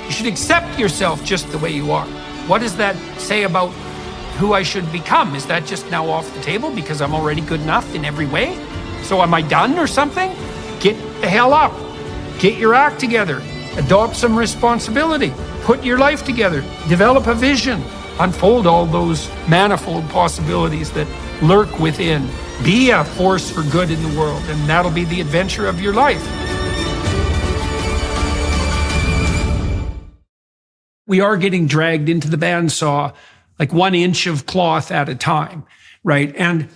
You should accept yourself just the way you are. What does that say about who I should become? Is that just now off the table because I'm already good enough in every way? So am I done or something? Get the hell up. Get your act together. Adopt some responsibility. Put your life together. Develop a vision. Unfold all those manifold possibilities that lurk within. Be a force for good in the world, and that'll be the adventure of your life. We are getting dragged into the bandsaw like 1 inch of cloth at a time, right? And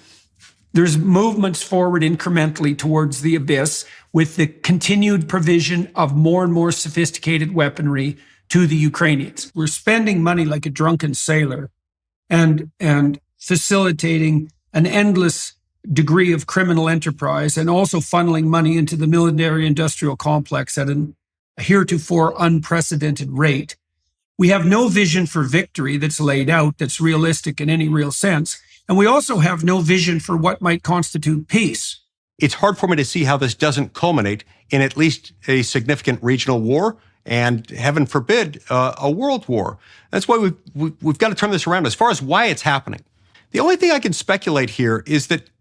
there's movements forward incrementally towards the abyss with the continued provision of more and more sophisticated weaponry to the Ukrainians. We're spending money like a drunken sailor and facilitating an endless degree of criminal enterprise and also funneling money into the military-industrial complex at a heretofore unprecedented rate. We have no vision for victory that's laid out, that's realistic in any real sense. And we also have no vision for what might constitute peace. It's hard for me to see how this doesn't culminate in at least a significant regional war and, heaven forbid, a world war. That's why we've got to turn this around. As far as why it's happening, the only thing I can speculate here is that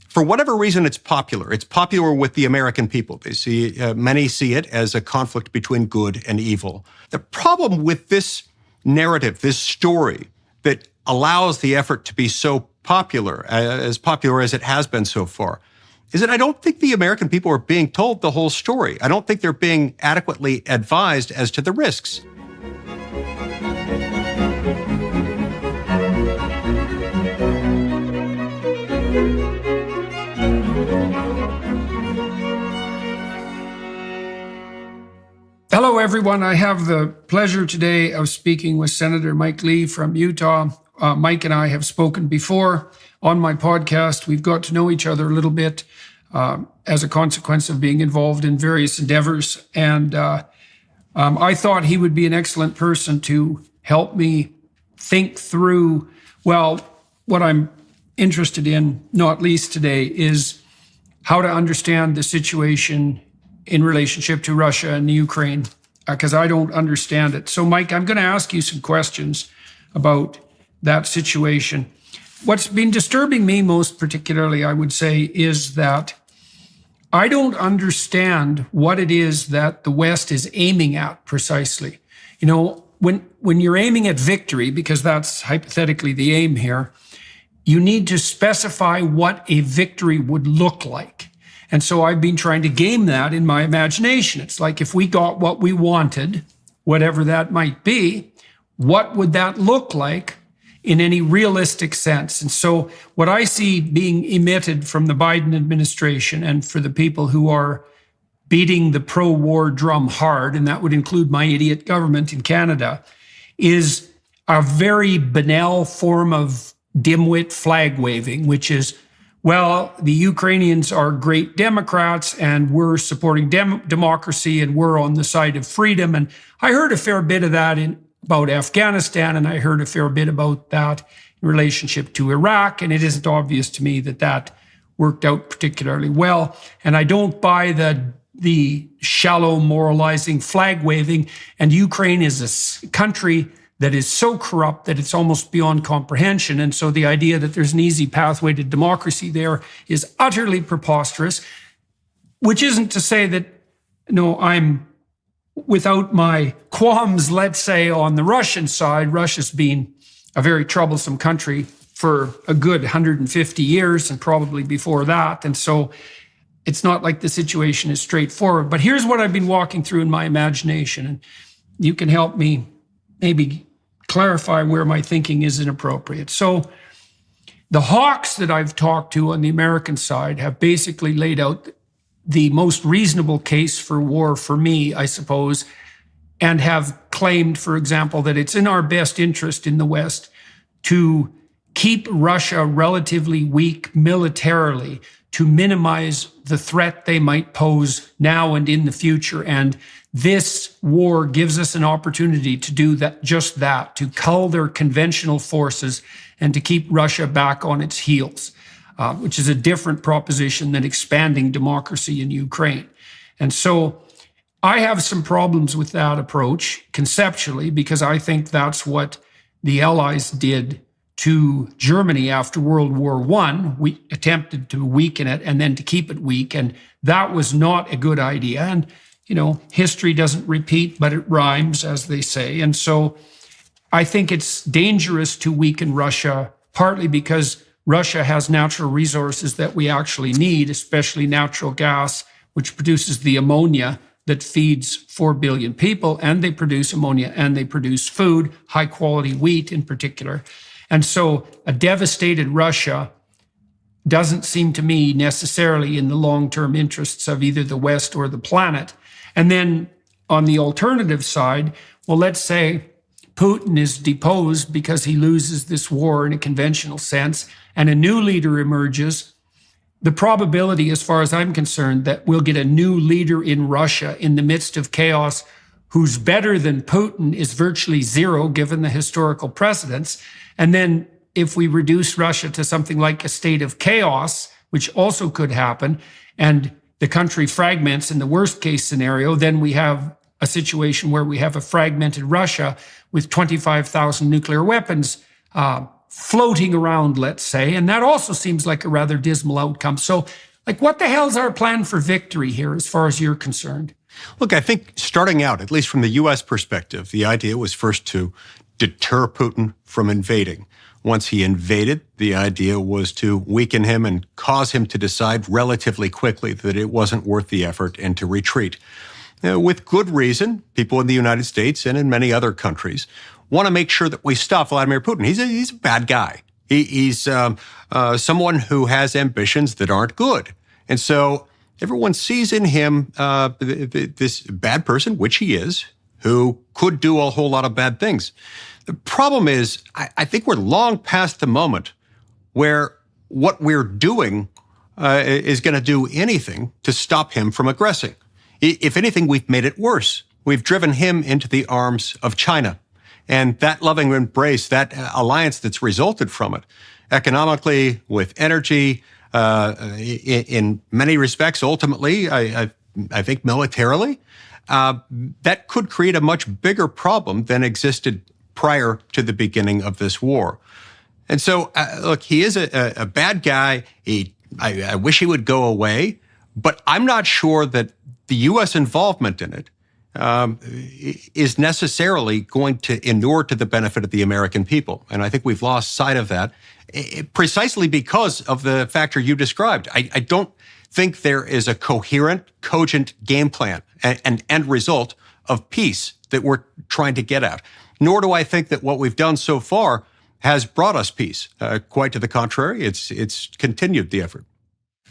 for whatever reason, it's popular. It's popular with the American people. They see, many see it as a conflict between good and evil. The problem with this narrative, this story that allows the effort to be so popular as it has been so far, is that I don't think the American people are being told the whole story. I don't think they're being adequately advised as to the risks. Hello, everyone. I have the pleasure today of speaking with Senator Mike Lee from Utah. Mike and I have spoken before on my podcast. We've got to know each other a little bit as a consequence of being involved in various endeavors. And I thought he would be an excellent person to help me think through, well, what I'm interested in, not least today, is how to understand the situation in relationship to Russia and Ukraine, because I don't understand it. So, Mike, I'm going to ask you some questions about that situation. What's been disturbing me most particularly, I would say, is that I don't understand what it is that the West is aiming at precisely. You know, when you're aiming at victory, because that's hypothetically the aim here, you need to specify what a victory would look like. And so I've been trying to game that in my imagination. It's like if we got what we wanted, whatever that might be, what would that look like in any realistic sense? And so what I see being emitted from the Biden administration and for the people who are beating the pro-war drum hard, and that would include my idiot government in Canada, is a very banal form of dimwit flag waving, which is, well, the Ukrainians are great Democrats and we're supporting democracy and we're on the side of freedom. And I heard a fair bit of that about Afghanistan, and I heard a fair bit about that in relationship to Iraq. And it isn't obvious to me that that worked out particularly well. And I don't buy the shallow moralizing flag waving. And Ukraine is a country that is so corrupt that it's almost beyond comprehension. And so the idea that there's an easy pathway to democracy there is utterly preposterous, which isn't to say that, no, I'm without my qualms, let's say, on the Russian side. Russia's been a very troublesome country for a good 150 years and probably before that. And so it's not like the situation is straightforward. But here's what I've been walking through in my imagination, and you can help me maybe clarify where my thinking is inappropriate. So the hawks that I've talked to on the American side have basically laid out the most reasonable case for war for me, I suppose, and have claimed, for example, that it's in our best interest in the West to keep Russia relatively weak militarily, to minimize the threat they might pose now and in the future. And this war gives us an opportunity to do that, just that, to cull their conventional forces and to keep Russia back on its heels, which is a different proposition than expanding democracy in Ukraine. And so I have some problems with that approach conceptually, because I think that's what the Allies did to Germany after World War I. We attempted to weaken it and then to keep it weak. And that was not a good idea. And, history doesn't repeat, but it rhymes, as they say. And so I think it's dangerous to weaken Russia, partly because Russia has natural resources that we actually need, especially natural gas, which produces the ammonia that feeds 4 billion people, and they produce ammonia and they produce food, high quality wheat in particular. And so a devastated Russia doesn't seem to me necessarily in the long-term interests of either the West or the planet. And then on the alternative side, well, let's say Putin is deposed because he loses this war in a conventional sense, and a new leader emerges. The probability, as far as I'm concerned, that we'll get a new leader in Russia in the midst of chaos who's better than Putin is virtually zero, given the historical precedents. And then if we reduce Russia to something like a state of chaos, which also could happen, and the country fragments in the worst case scenario, then we have a situation where we have a fragmented Russia with 25,000 nuclear weapons floating around, let's say. And that also seems like a rather dismal outcome. So, what the hell's our plan for victory here, as far as you're concerned? Look, I think starting out, at least from the U.S. perspective, the idea was first to deter Putin from invading. Once he invaded, the idea was to weaken him and cause him to decide relatively quickly that it wasn't worth the effort and to retreat. With good reason, people in the United States and in many other countries want to make sure that we stop Vladimir Putin. He's a bad guy. He's someone who has ambitions that aren't good. And so everyone sees in him this bad person, which he is, who could do a whole lot of bad things. The problem is, I think we're long past the moment where what we're doing is going to do anything to stop him from aggressing. If anything, we've made it worse. We've driven him into the arms of China. And that loving embrace, that alliance that's resulted from it, economically, with energy, in many respects, ultimately, I think militarily, that could create a much bigger problem than existed prior to the beginning of this war. And so, look, he is a bad guy. I wish he would go away, but I'm not sure that the U.S. involvement in it is necessarily going to inure to the benefit of the American people. And I think we've lost sight of that precisely because of the factor you described. I don't think there is a coherent, cogent game plan, an end result of peace that we're trying to get at. Nor do I think that what we've done so far has brought us peace. Quite to the contrary, it's continued the effort.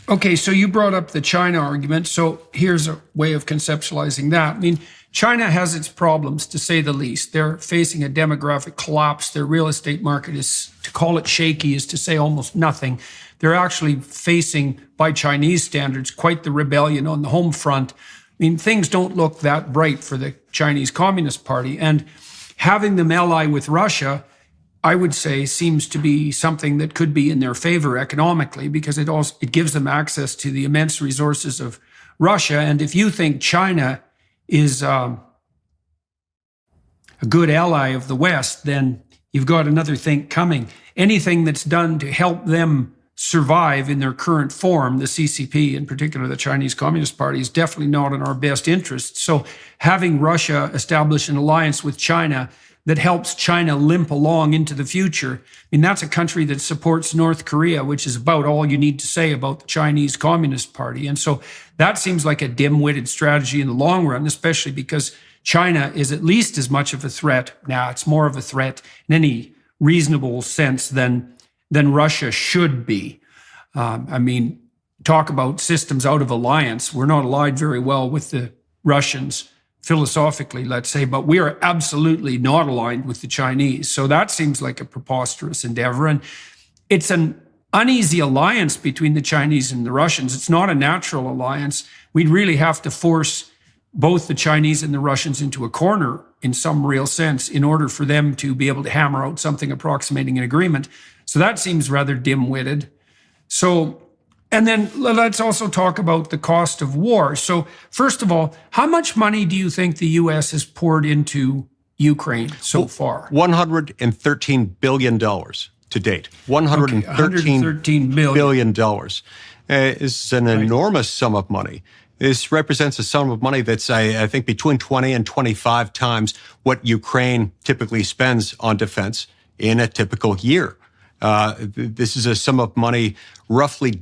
Okay, so you brought up the China argument. So here's a way of conceptualizing that. I mean, China has its problems, to say the least. They're facing a demographic collapse. Their real estate market is, to call it shaky, is to say almost nothing. They're actually facing, by Chinese standards, quite the rebellion on the home front. I mean, things don't look that bright for the Chinese Communist Party. And having them ally with Russia, I would say, seems to be something that could be in their favor economically, because it gives them access to the immense resources of Russia. And if you think China is a good ally of the West, then you've got another thing coming. Anything that's done to help them survive in their current form, the CCP, in particular the Chinese Communist Party, is definitely not in our best interest. So having Russia establish an alliance with China that helps China limp along into the future, I mean, that's a country that supports North Korea, which is about all you need to say about the Chinese Communist Party. And so that seems like a dim-witted strategy in the long run, especially because China is at least as much of a threat. Now, it's more of a threat in any reasonable sense than Russia should be. I mean, talk about systems out of alliance. We're not allied very well with the Russians, philosophically, let's say, but we are absolutely not aligned with the Chinese. So that seems like a preposterous endeavor. And it's an uneasy alliance between the Chinese and the Russians. It's not a natural alliance. We'd really have to force both the Chinese and the Russians into a corner in some real sense in order for them to be able to hammer out something approximating an agreement. So that seems rather dim-witted. So And then let's also talk about the cost of war. So, first of all, how much money do you think the U.S. has poured into Ukraine so far? $113 billion to date. $113 billion is an enormous sum of money. This represents a sum of money that's, I think, between 20 and 25 times what Ukraine typically spends on defense in a typical year. This is a sum of money roughly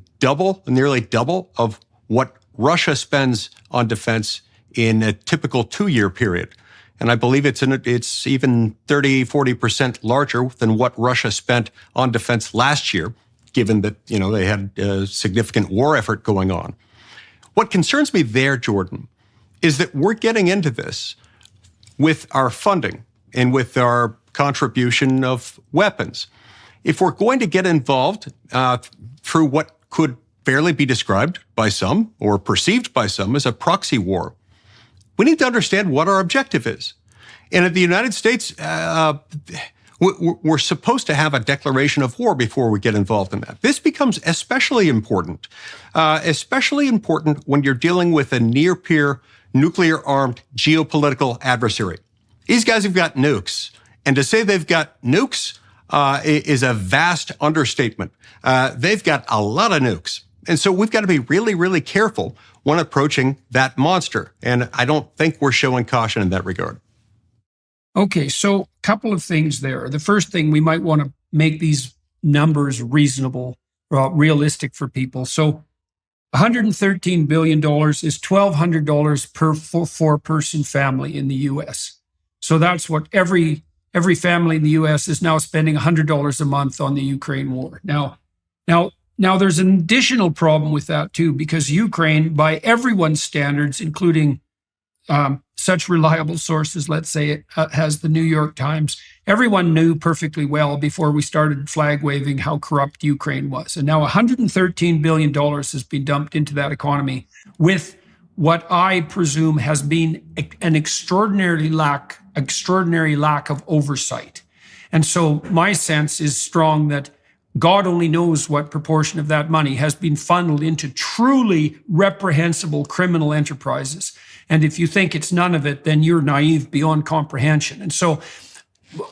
nearly double of what Russia spends on defense in a typical 2-year period. And I believe it's even 30-40% larger than what Russia spent on defense last year, given that, they had a significant war effort going on. What concerns me there, Jordan, is that we're getting into this with our funding and with our contribution of weapons. If we're going to get involved through what could fairly be described by some or perceived by some as a proxy war, we need to understand what our objective is. And in the United States, we're supposed to have a declaration of war before we get involved in that. This becomes especially important when you're dealing with a near-peer, nuclear-armed geopolitical adversary. These guys have got nukes. And to say they've got nukes is a vast understatement. They've got a lot of nukes. And so we've got to be really, really careful when approaching that monster. And I don't think we're showing caution in that regard. Okay, so a couple of things there. The first thing, we might want to make these numbers reasonable, realistic for people. So $113 billion is $1,200 per four-person family in the U.S. So that's what every family in the U.S. is now spending $100 a month on the Ukraine war. Now, there's an additional problem with that too, because Ukraine, by everyone's standards, including such reliable sources, let's say it has the New York Times, everyone knew perfectly well before we started flag waving how corrupt Ukraine was. And now $113 billion has been dumped into that economy with what I presume has been an extraordinary lack of oversight. And so my sense is strong that God only knows what proportion of that money has been funneled into truly reprehensible criminal enterprises. And if you think it's none of it, then you're naive beyond comprehension.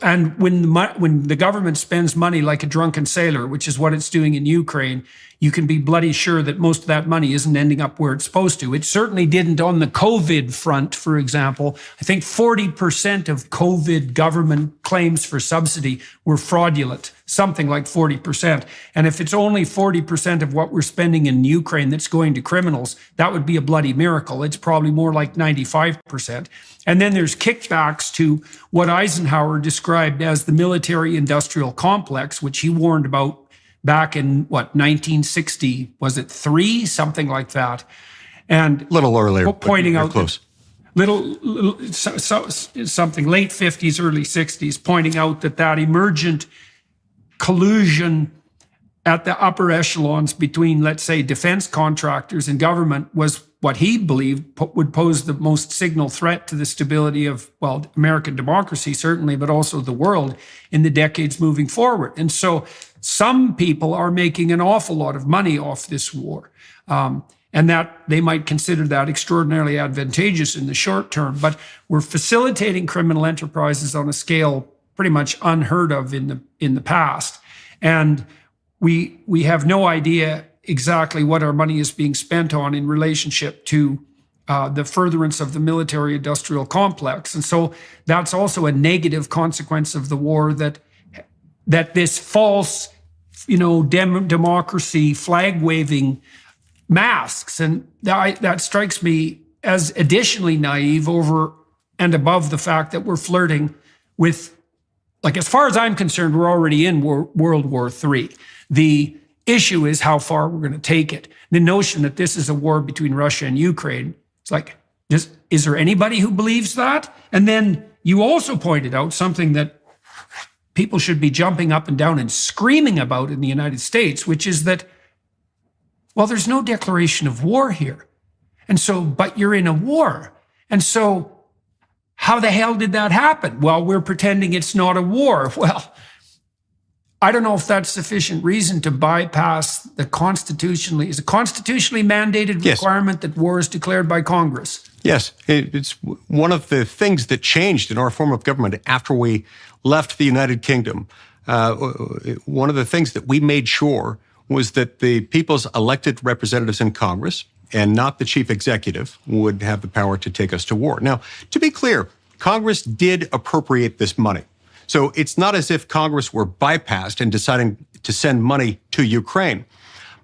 And when the government spends money like a drunken sailor, which is what it's doing in Ukraine, you can be bloody sure that most of that money isn't ending up where it's supposed to. It certainly didn't on the COVID front, for example. I think 40% of COVID government claims for subsidy were fraudulent, something like 40%. And if it's only 40% of what we're spending in Ukraine that's going to criminals, that would be a bloody miracle. It's probably more like 95%. And then there's kickbacks to what Eisenhower described as the military-industrial complex, which he warned about back in, 1960, was it 3? Something like that. And a little earlier, pointing out close. Something late 50s, early 60s, pointing out that emergent collusion at the upper echelons between, let's say, defense contractors and government was what he believed would pose the most signal threat to the stability of, American democracy, certainly, but also the world in the decades moving forward. And so some people are making an awful lot of money off this war. And that they might consider that extraordinarily advantageous in the short term. But we're facilitating criminal enterprises on a scale pretty much unheard of in the past. And we have no idea exactly what our money is being spent on in relationship to the furtherance of the military-industrial complex. And so that's also a negative consequence of the war, that this false, democracy flag-waving masks. And that strikes me as additionally naive over and above the fact that we're flirting with, as far as I'm concerned, we're already in World War III. The issue is how far we're going to take it. The notion that this is a war between Russia and Ukraine, it's like, is there anybody who believes that? And then you also pointed out something that people should be jumping up and down and screaming about in the United States, which is that, there's no declaration of war here. And so, but you're in a war. And so how the hell did that happen? Well, we're pretending it's not a war. Well, I don't know if that's sufficient reason to bypass the constitutionally mandated Yes. requirement that war is declared by Congress. Yes, it's one of the things that changed in our form of government after we left the United Kingdom. One of the things that we made sure was that the people's elected representatives in Congress and not the chief executive would have the power to take us to war. Now, to be clear, Congress did appropriate this money. So it's not as if Congress were bypassed in deciding to send money to Ukraine.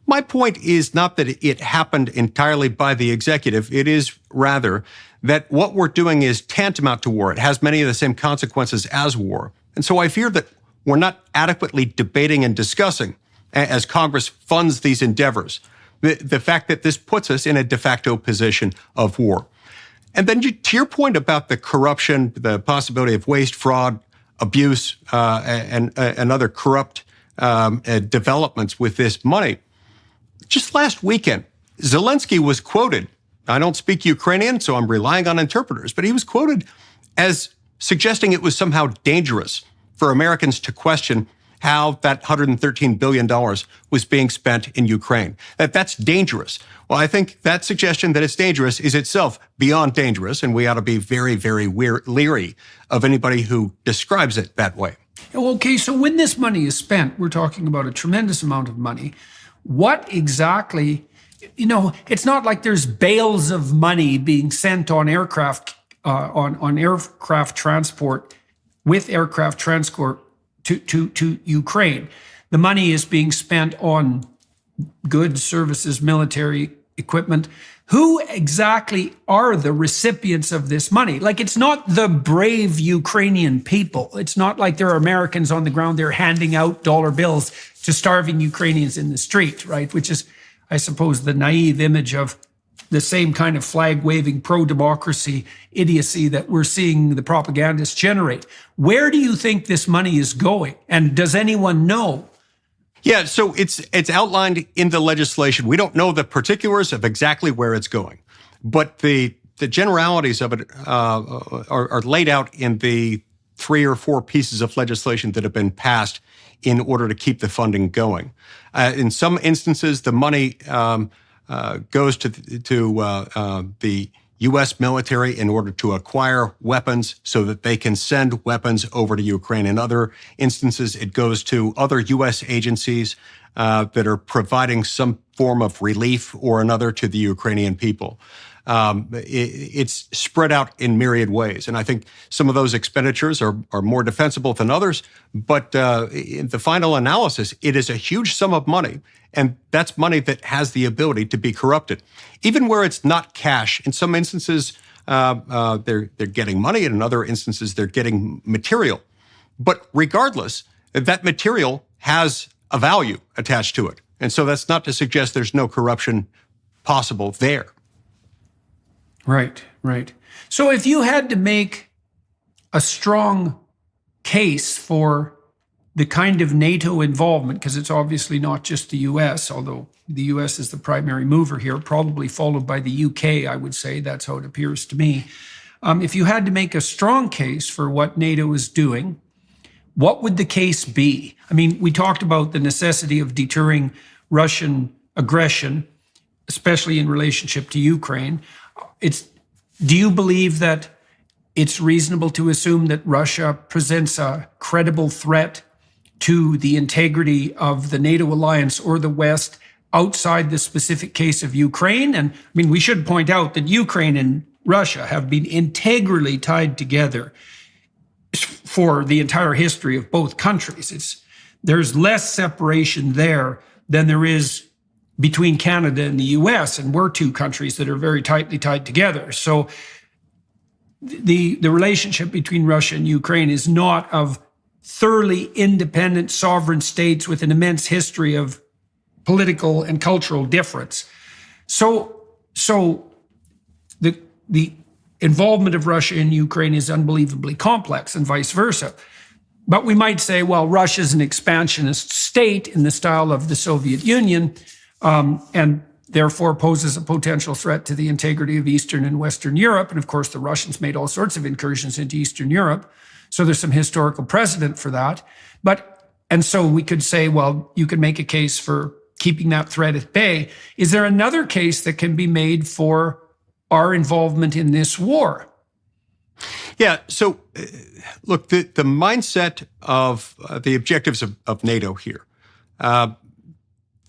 My point is not that it happened entirely by the executive. It is rather that what we're doing is tantamount to war. It has many of the same consequences as war. And so I fear that we're not adequately debating and discussing, as Congress funds these endeavors, the fact that this puts us in a de facto position of war. And then to your point about the corruption, the possibility of waste, fraud, abuse, and other corrupt developments with this money. Just last weekend, Zelensky was quoted. I don't speak Ukrainian, so I'm relying on interpreters, but he was quoted as suggesting it was somehow dangerous for Americans to question how that $113 billion was being spent in Ukraine. That's dangerous. Well, I think that suggestion that it's dangerous is itself beyond dangerous, and we ought to be very, very leery of anybody who describes it that way. Okay, so when this money is spent, we're talking about a tremendous amount of money. What exactly, it's not like there's bales of money being sent on aircraft, on aircraft transport, with aircraft transport to Ukraine. The money is being spent on goods, services, military equipment. Who exactly are the recipients of this money? Like, it's not the brave Ukrainian people. It's not like there are Americans on the ground there handing out dollar bills to starving Ukrainians in the street, right? Which is, I suppose, the naive image of the same kind of flag-waving pro-democracy idiocy that we're seeing the propagandists generate. Where do you think this money is going? And does anyone know? Yeah, so it's outlined in the legislation. We don't know the particulars of exactly where it's going, but the generalities of it are laid out in the 3 or 4 pieces of legislation that have been passed in order to keep the funding going. In some instances, the money goes to the U.S. military in order to acquire weapons so that they can send weapons over to Ukraine. In other instances, it goes to other U.S. agencies that are providing some form of relief or another to the Ukrainian people. It's spread out in myriad ways. And I think some of those expenditures are more defensible than others. But in the final analysis, it is a huge sum of money. And that's money that has the ability to be corrupted. Even where it's not cash, in some instances, they're getting money. And in other instances, they're getting material. But regardless, that material has a value attached to it. And so that's not to suggest there's no corruption possible there. Right, right. So if you had to make a strong case for the kind of NATO involvement, because it's obviously not just the US, although the US is the primary mover here, probably followed by the UK, I would say. That's how it appears to me. If you had to make a strong case for what NATO is doing, what would the case be? I mean, we talked about the necessity of deterring Russian aggression, especially in relationship to Ukraine. Do you believe that it's reasonable to assume that Russia presents a credible threat to the integrity of the NATO alliance or the West outside the specific case of Ukraine? And I mean, we should point out that Ukraine and Russia have been integrally tied together for the entire history of both countries. There's less separation there than there is between Canada and the US, and we're 2 countries that are very tightly tied together. So the relationship between Russia and Ukraine is not of thoroughly independent sovereign states with an immense history of political and cultural difference. So the involvement of Russia in Ukraine is unbelievably complex, and vice versa. But we might say, well, Russia is an expansionist state in the style of the Soviet Union, and therefore poses a potential threat to the integrity of Eastern and Western Europe. And of course, the Russians made all sorts of incursions into Eastern Europe. So there's some historical precedent for that. But And so we could say, well, you could make a case for keeping that threat at bay. Is there another case that can be made for our involvement in this war? Yeah. So, look, the mindset of the objectives of NATO here.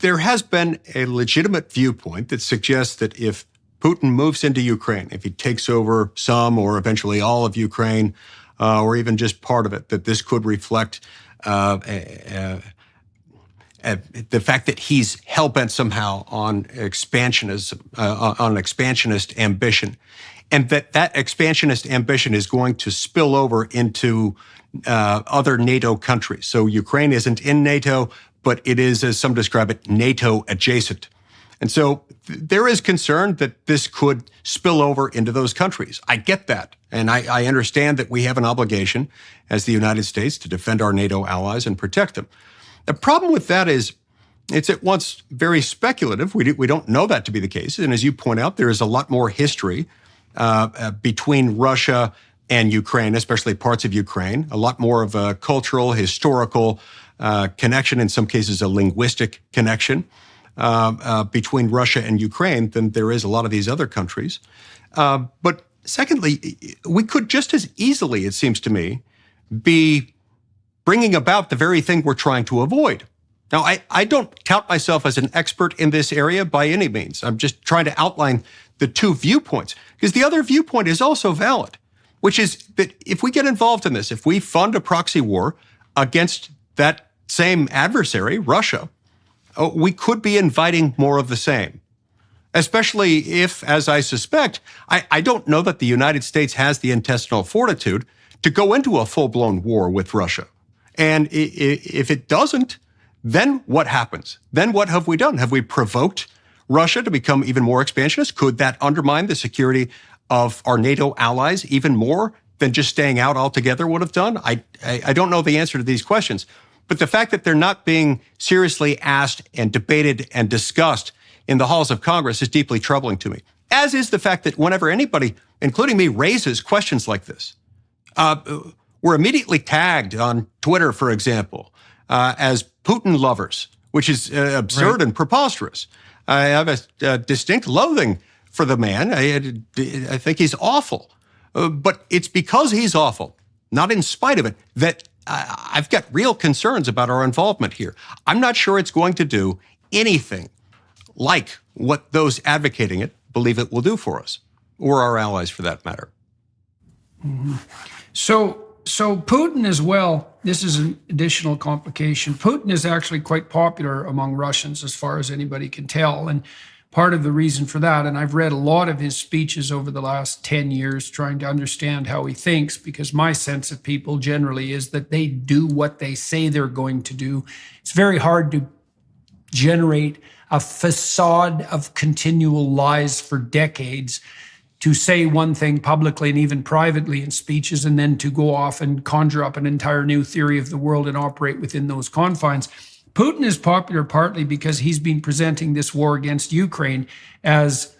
There has been a legitimate viewpoint that suggests that if Putin moves into Ukraine, if he takes over some or eventually all of Ukraine, or even just part of it, that this could reflect the fact that he's hell-bent somehow on expansionism, on an expansionist ambition, and that expansionist ambition is going to spill over into other NATO countries. So Ukraine isn't in NATO, but it is, as some describe it, NATO adjacent. And so there is concern that this could spill over into those countries. I get that. And I understand that we have an obligation as the United States to defend our NATO allies and protect them. The problem with that is it's at once very speculative. We don't know that to be the case. And as you point out, there is a lot more history between Russia and Ukraine, especially parts of Ukraine, a lot more of a cultural, historical connection, in some cases a linguistic connection between Russia and Ukraine than there is a lot of these other countries. But secondly, we could just as easily, it seems to me, be bringing about the very thing we're trying to avoid. Now, I don't tout myself as an expert in this area by any means. I'm just trying to outline the two viewpoints, because the other viewpoint is also valid, which is that if we get involved in this, if we fund a proxy war against that same adversary, Russia, we could be inviting more of the same, especially if, as I suspect, I don't know that the United States has the intestinal fortitude to go into a full-blown war with Russia. And if it doesn't, then what happens? Then what have we done? Have we provoked Russia to become even more expansionist? Could that undermine the security of our NATO allies even more than just staying out altogether would have done? I don't know the answer to these questions. But the fact that they're not being seriously asked and debated and discussed in the halls of Congress is deeply troubling to me, as is the fact that whenever anybody, including me, raises questions like this, we're immediately tagged on Twitter, for example, as Putin lovers, which is absurd and preposterous. I have a distinct loathing for the man. I think he's awful. But it's because he's awful, not in spite of it, that I've got real concerns about our involvement here. I'm not sure it's going to do anything like what those advocating it believe it will do for us, or our allies for that matter. Mm-hmm. So Putin as well, this is an additional complication. Putin is actually quite popular among Russians as far as anybody can tell. And part of the reason for that, and I've read a lot of his speeches over the last 10 years trying to understand how he thinks, because my sense of people generally is that they do what they say they're going to do. It's very hard to generate a facade of continual lies for decades, to say one thing publicly and even privately in speeches, and then to go off and conjure up an entire new theory of the world and operate within those confines. Putin is popular partly because he's been presenting this war against Ukraine as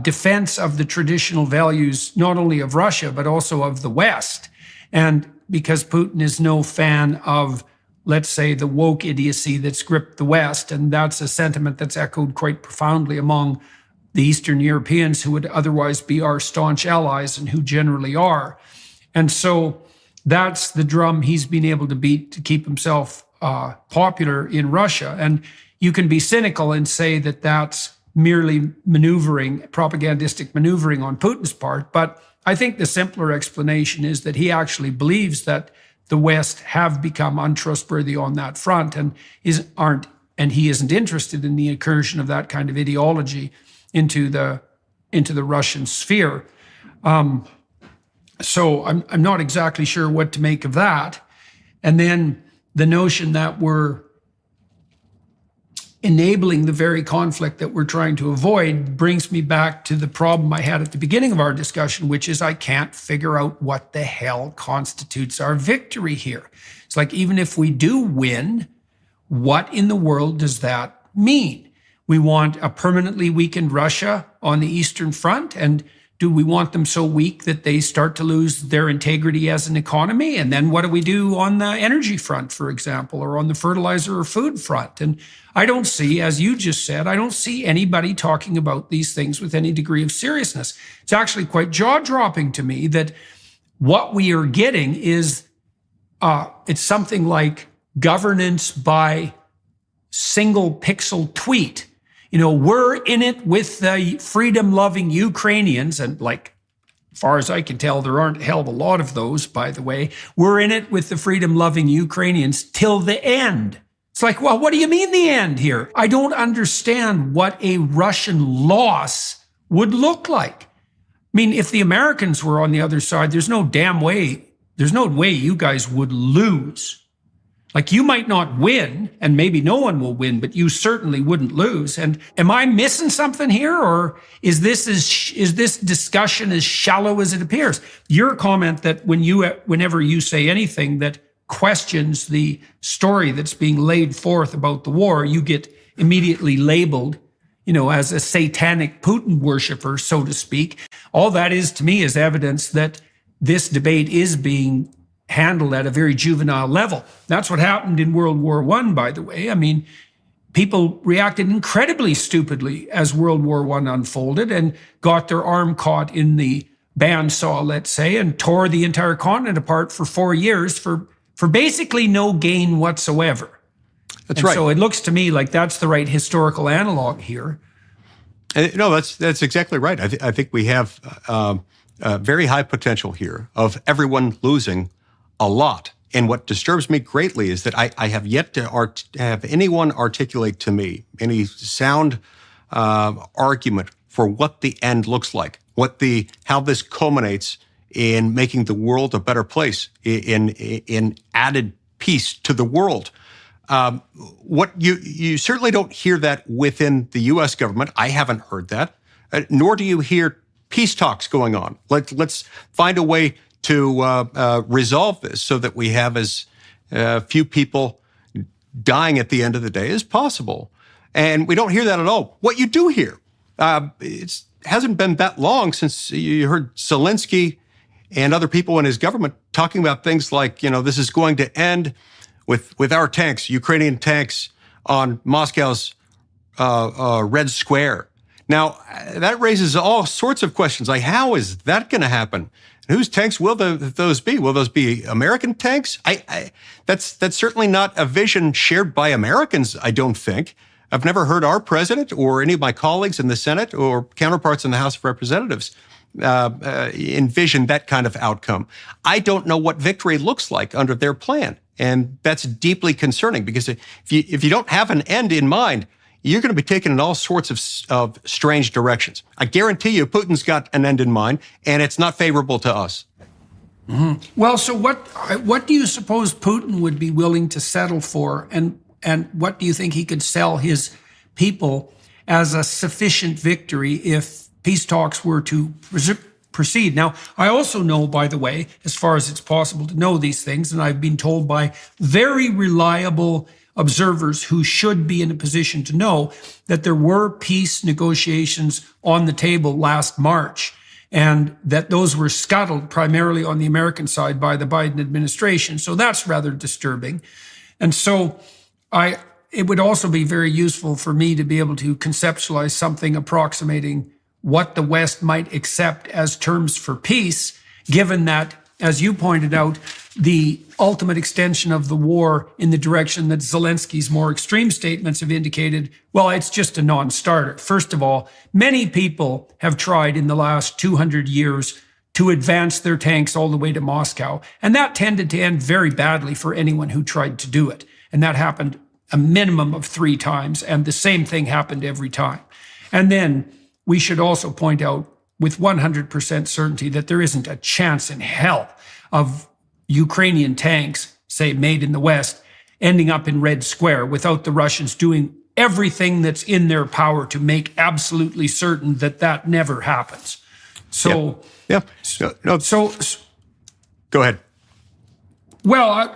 defense of the traditional values, not only of Russia, but also of the West. And because Putin is no fan of, let's say, the woke idiocy that's gripped the West. And that's a sentiment that's echoed quite profoundly among the Eastern Europeans who would otherwise be our staunch allies and who generally are. And so that's the drum he's been able to beat to keep himself popular in Russia. And you can be cynical and say that that's merely maneuvering, propagandistic maneuvering on Putin's part. But I think the simpler explanation is that he actually believes that the West have become untrustworthy on that front and he isn't interested in the incursion of that kind of ideology into the Russian sphere. So I'm not exactly sure what to make of that. And then the notion that we're enabling the very conflict that we're trying to avoid brings me back to the problem I had at the beginning of our discussion, which is I can't figure out what the hell constitutes our victory here. It's like, even if we do win, what in the world does that mean? We want a permanently weakened Russia on the Eastern Front, and do we want them so weak that they start to lose their integrity as an economy? And then what do we do on the energy front, for example, or on the fertilizer or food front? And I don't see, as you just said, I don't see anybody talking about these things with any degree of seriousness. It's actually quite jaw-dropping to me that what we are getting is it's something like governance by single pixel tweet. We're in it with the freedom-loving Ukrainians, and like, as far as I can tell, there aren't a hell of a lot of those, by the way. We're in it with the freedom-loving Ukrainians till the end. It's like, well, what do you mean the end here? I don't understand what a Russian loss would look like. I mean, if the Americans were on the other side, there's no way you guys would lose. Like, you might not win, and maybe no one will win, but you certainly wouldn't lose. And am I missing something here, or is this discussion as shallow as it appears? Your comment that whenever you say anything that questions the story that's being laid forth about the war, you get immediately labeled, as a satanic Putin worshiper, so to speak. All that is to me is evidence that this debate is being handled at a very juvenile level. That's what happened in World War I, by the way. I mean, people reacted incredibly stupidly as World War I unfolded and got their arm caught in the bandsaw, let's say, and tore the entire continent apart for 4 years for basically no gain whatsoever. That's right. So it looks to me like that's the right historical analog here. No, that's exactly right. I think we have very high potential here of everyone losing a lot. And what disturbs me greatly is that I have yet to have anyone articulate to me any sound argument for what the end looks like, how this culminates in making the world a better place, in added peace to the world. What you certainly don't hear that within the U.S. government. I haven't heard that, nor do you hear peace talks going on. Let's find a way to resolve this so that we have as few people dying at the end of the day as possible. And we don't hear that at all. What you do hear, it hasn't been that long since you heard Zelensky and other people in his government talking about things like, this is going to end with our tanks, Ukrainian tanks on Moscow's Red Square. Now, that raises all sorts of questions, like how is that going to happen? Whose tanks will those be? Will those be American tanks? That's certainly not a vision shared by Americans, I don't think. I've never heard our president or any of my colleagues in the Senate or counterparts in the House of Representatives envision that kind of outcome. I don't know what victory looks like under their plan. And that's deeply concerning because if you don't have an end in mind, you're going to be taken in all sorts of strange directions. I guarantee you Putin's got an end in mind, and it's not favorable to us. Mm-hmm. Well, so what do you suppose Putin would be willing to settle for, and what do you think he could sell his people as a sufficient victory if peace talks were to proceed? Now, I also know, by the way, as far as it's possible to know these things, and I've been told by very reliable observers who should be in a position to know that there were peace negotiations on the table last March, and that those were scuttled primarily on the American side by the Biden administration. So that's rather disturbing. And so it would also be very useful for me to be able to conceptualize something approximating what the West might accept as terms for peace, given that, as you pointed out, the ultimate extension of the war in the direction that Zelensky's more extreme statements have indicated, well, it's just a non-starter. First of all, many people have tried in the last 200 years to advance their tanks all the way to Moscow, and that tended to end very badly for anyone who tried to do it. And that happened a minimum of 3 times, and the same thing happened every time. And then we should also point out with 100% certainty that there isn't a chance in hell of Ukrainian tanks, say made in the West, ending up in Red Square without the Russians doing everything that's in their power to make absolutely certain that that never happens. So, Go ahead. Well,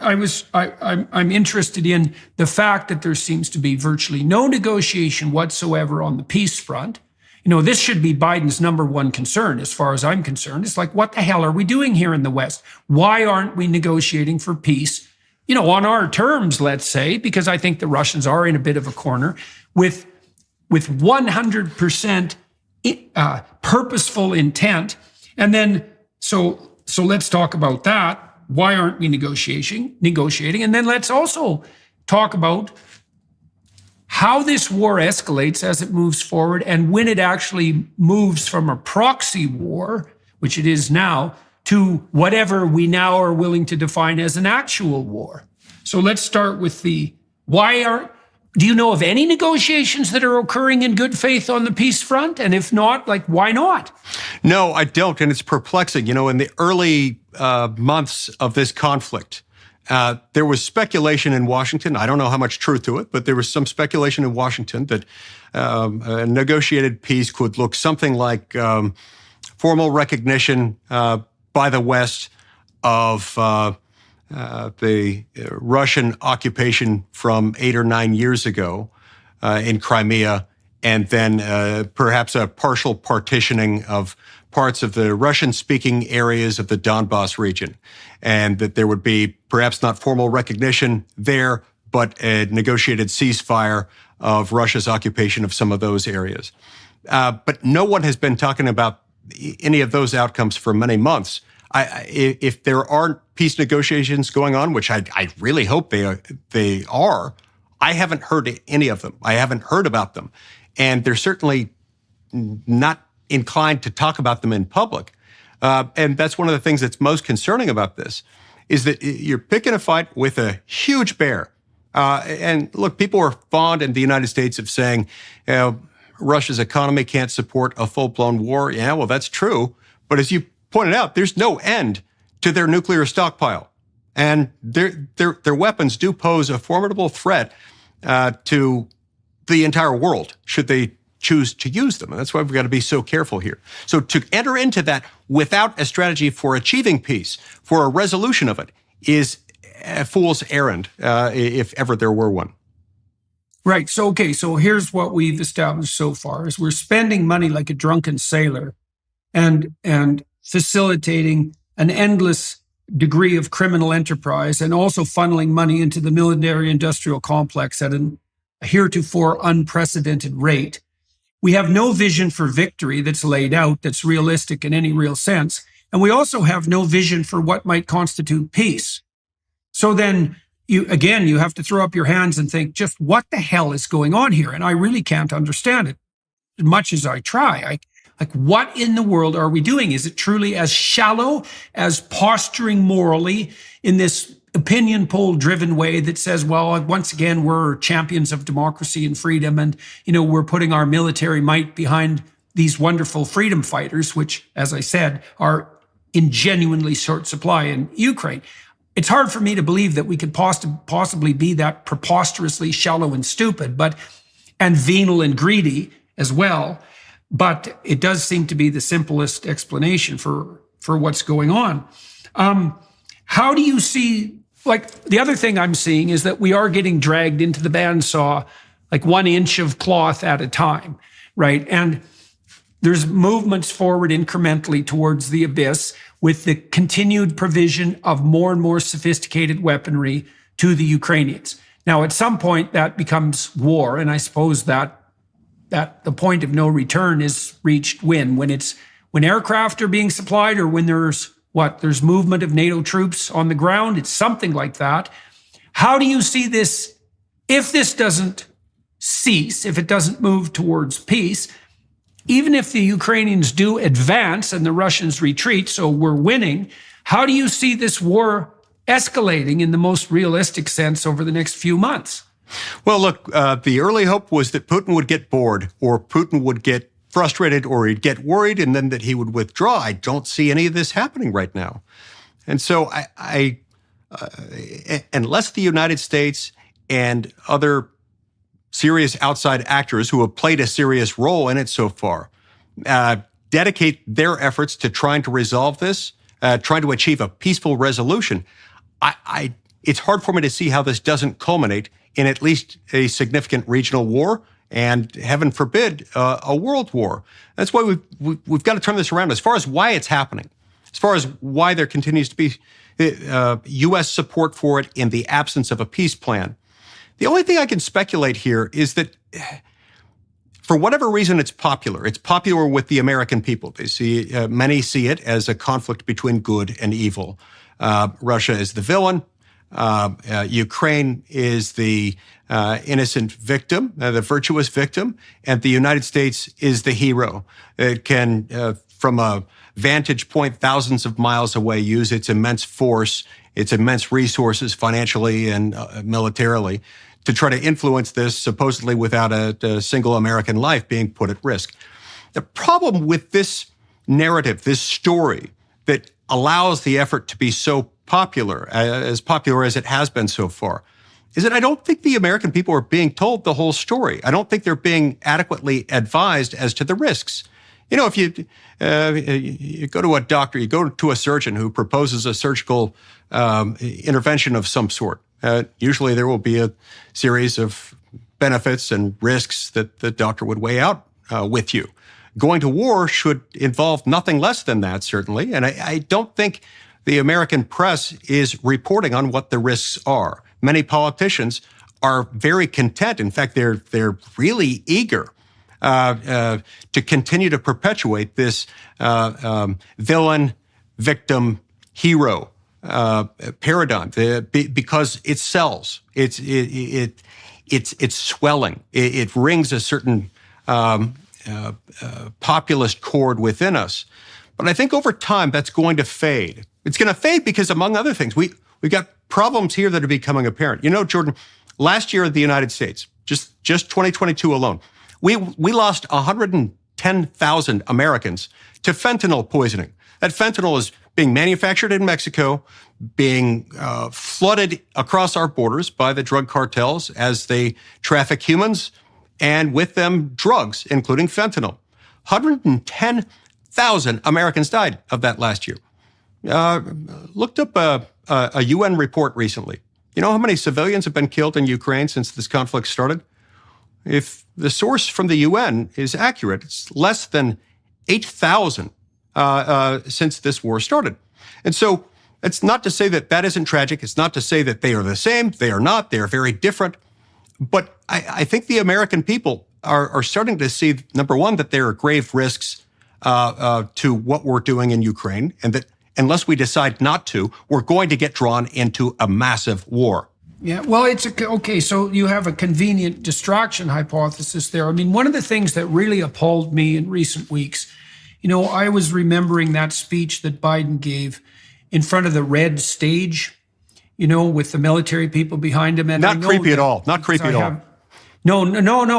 I'm interested in the fact that there seems to be virtually no negotiation whatsoever on the peace front. This should be Biden's number one concern as far as I'm concerned. It's like, what the hell are we doing here in the West? Why aren't we negotiating for peace, on our terms, let's say, because I think the Russians are in a bit of a corner with 100% purposeful intent. And then, so let's talk about that. Why aren't we negotiating? And then let's also talk about how this war escalates as it moves forward, and when it actually moves from a proxy war, which it is now, to whatever we now are willing to define as an actual war. So let's start with do you know of any negotiations that are occurring in good faith on the peace front? And if not, why not? No, I don't. And it's perplexing. In the early months of this conflict, there was speculation in Washington. I don't know how much truth to it, but there was some speculation in Washington that a negotiated peace could look something like formal recognition by the West of the Russian occupation from 8 or 9 years ago in Crimea, and then perhaps a partial partitioning of parts of the Russian-speaking areas of the Donbass region, and that there would be perhaps not formal recognition there, but a negotiated ceasefire of Russia's occupation of some of those areas. But no one has been talking about any of those outcomes for many months. If there aren't peace negotiations going on, which I really hope they are, I haven't heard any of them. I haven't heard about them. And they're certainly not inclined to talk about them in public. And that's one of the things that's most concerning about this, is that you're picking a fight with a huge bear. And look, people are fond in the United States of saying, Russia's economy can't support a full-blown war. Yeah, well, that's true. But as you pointed out, there's no end to their nuclear stockpile. And their weapons do pose a formidable threat to the entire world, should they choose to use them. And that's why we've got to be so careful here. So to enter into that without a strategy for achieving peace, for a resolution of it, is a fool's errand, if ever there were one. Right. So here's what we've established so far: is we're spending money like a drunken sailor and facilitating an endless degree of criminal enterprise, and also funneling money into the military-industrial complex at a heretofore unprecedented rate. We have no vision for victory that's laid out, that's realistic in any real sense. And we also have no vision for what might constitute peace. So then you have to throw up your hands and think, just what the hell is going on here? And I really can't understand it as much as I try. What in the world are we doing? Is it truly as shallow as posturing morally in this opinion poll driven way that says, well, once again, we're champions of democracy and freedom, and, we're putting our military might behind these wonderful freedom fighters, which, as I said, are in genuinely short supply in Ukraine? It's hard for me to believe that we could possibly be that preposterously shallow and stupid, and venal and greedy as well. But it does seem to be the simplest explanation for what's going on. How do you see, the other thing I'm seeing is that we are getting dragged into the bandsaw, 1 inch of cloth at a time, right? And there's movements forward incrementally towards the abyss, with the continued provision of more and more sophisticated weaponry to the Ukrainians. Now, at some point, that becomes war, and I suppose that the point of no return is reached when aircraft are being supplied, or when there's movement of NATO troops on the ground. It's something like that. How do you see this, if this doesn't cease, if it doesn't move towards peace, even if the Ukrainians do advance and the Russians retreat, so we're winning, how do you see this war escalating in the most realistic sense over the next few months? Well, look, the early hope was that Putin would get bored, or Putin would get frustrated, or he'd get worried, and then that he would withdraw. I don't see any of this happening right now. And so unless the United States and other serious outside actors who have played a serious role in it so far dedicate their efforts to trying to resolve this, trying to achieve a peaceful resolution, it's hard for me to see how this doesn't culminate in at least a significant regional war, and heaven forbid, a world war. That's why we've got to turn this around as far as why it's happening, as far as why there continues to be U.S. support for it in the absence of a peace plan. The only thing I can speculate here is that for whatever reason, it's popular. It's popular with the American people. They see many see it as a conflict between good and evil. Russia is the villain. Ukraine is the innocent victim, the virtuous victim, and the United States is the hero. It can, from a vantage point thousands of miles away, use its immense force, its immense resources financially and militarily to try to influence this, supposedly without a single American life being put at risk. The problem with this narrative, this story that allows the effort to be so popular as it has been so far, is that I don't think the American people are being told the whole story. I don't think they're being adequately advised as to the risks. You know, if you go to a doctor, you go to a surgeon who proposes a surgical intervention of some sort, usually there will be a series of benefits and risks that the doctor would weigh out with you. Going to war should involve nothing less than that, certainly. And I don't think the American press is reporting on what the risks are. Many politicians are very content. In fact, they're really eager to continue to perpetuate this villain, victim, hero paradigm because it sells. It's swelling. It rings a certain populist chord within us. But I think over time that's going to fade. It's going to fade because, among other things, we've got problems here that are becoming apparent. You know, Jordan, last year in the United States, just 2022 alone, we lost 110,000 Americans to fentanyl poisoning. That fentanyl is being manufactured in Mexico, being flooded across our borders by the drug cartels as they traffic humans and with them drugs, including fentanyl. 110,000 Americans died of that last year. Looked up a UN report recently. You know how many civilians have been killed in Ukraine since this conflict started? If the source from the UN is accurate, it's less than 8,000 since this war started. And so it's not to say that that isn't tragic. It's not to say that they are the same. They are not. They are very different. But I think the American people are starting to see, number one, that there are grave risks to what we're doing in Ukraine, and that unless we decide not to, we're going to get drawn into a massive war. Yeah, well, okay, so you have a convenient distraction hypothesis there. I mean, one of the things that really appalled me in recent weeks, you know, I was remembering that speech that Biden gave in front of the red stage, you know, with the military people behind him. And not creepy at all. Not creepy at all. No.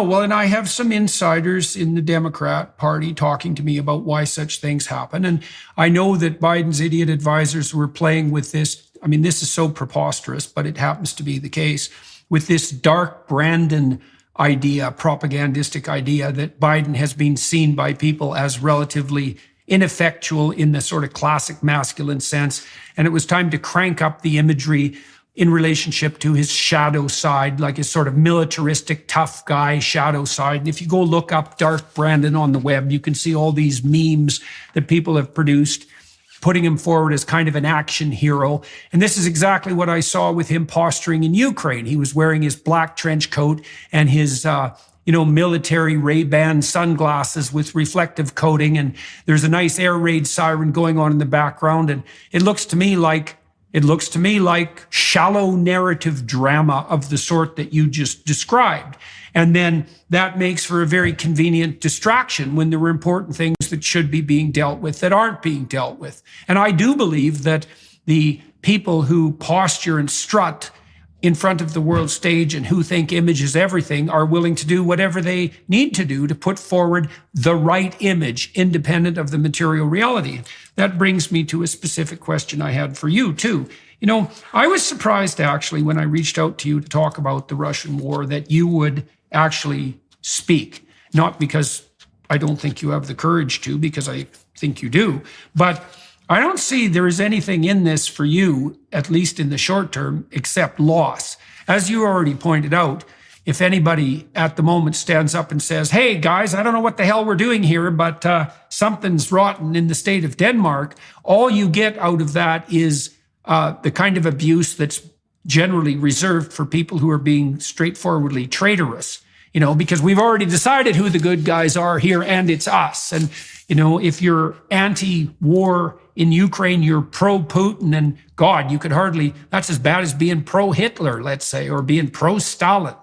Well, and I have some insiders in the Democrat Party talking to me about why such things happen. And I know that Biden's idiot advisors were playing with this. I mean, this is so preposterous, but it happens to be the case with this dark Brandon idea, propagandistic idea that Biden has been seen by people as relatively ineffectual in the sort of classic masculine sense. And it was time to crank up the imagery in relationship to his shadow side, like his sort of militaristic, tough guy shadow side. And if you go look up Dark Brandon on the web, you can see all these memes that people have produced, putting him forward as kind of an action hero. And this is exactly what I saw with him posturing in Ukraine. He was wearing his black trench coat and his, military Ray-Ban sunglasses with reflective coating. And there's a nice air raid siren going on in the background. And it looks to me like shallow narrative drama of the sort that you just described. And then that makes for a very convenient distraction when there were important things that should be being dealt with that aren't being dealt with. And I do believe that the people who posture and strut in front of the world stage and who think image is everything are willing to do whatever they need to do to put forward the right image, independent of the material reality. That brings me to a specific question I had for you, too. You know, I was surprised, actually, when I reached out to you to talk about the Russian war, that you would actually speak. Not because I don't think you have the courage to, because I think you do, but I don't see there is anything in this for you, at least in the short term, except loss. As you already pointed out, if anybody at the moment stands up and says, hey, guys, I don't know what the hell we're doing here, but something's rotten in the state of Denmark, all you get out of that is the kind of abuse that's generally reserved for people who are being straightforwardly traitorous, because we've already decided who the good guys are here, and it's us. And, if you're anti-war in Ukraine, you're pro-Putin, and God, you could hardly, that's as bad as being pro-Hitler, let's say, or being pro-Stalin.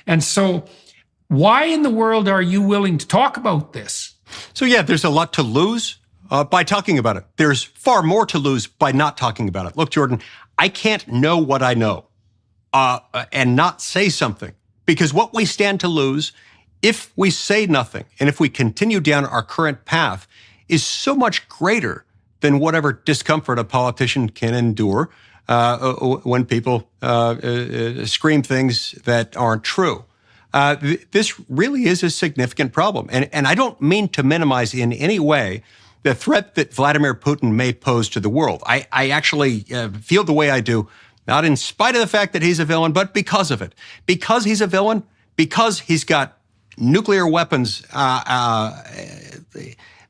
And so why in the world are you willing to talk about this? So yeah, there's a lot to lose by talking about it. There's far more to lose by not talking about it. Look, Jordan, I can't know what I know and not say something, because what we stand to lose if we say nothing and if we continue down our current path is so much greater than whatever discomfort a politician can endure when people scream things that aren't true. This really is a significant problem. And I don't mean to minimize in any way the threat that Vladimir Putin may pose to the world. I actually feel the way I do, not in spite of the fact that he's a villain, but because of it. Because he's a villain, because he's got nuclear weapons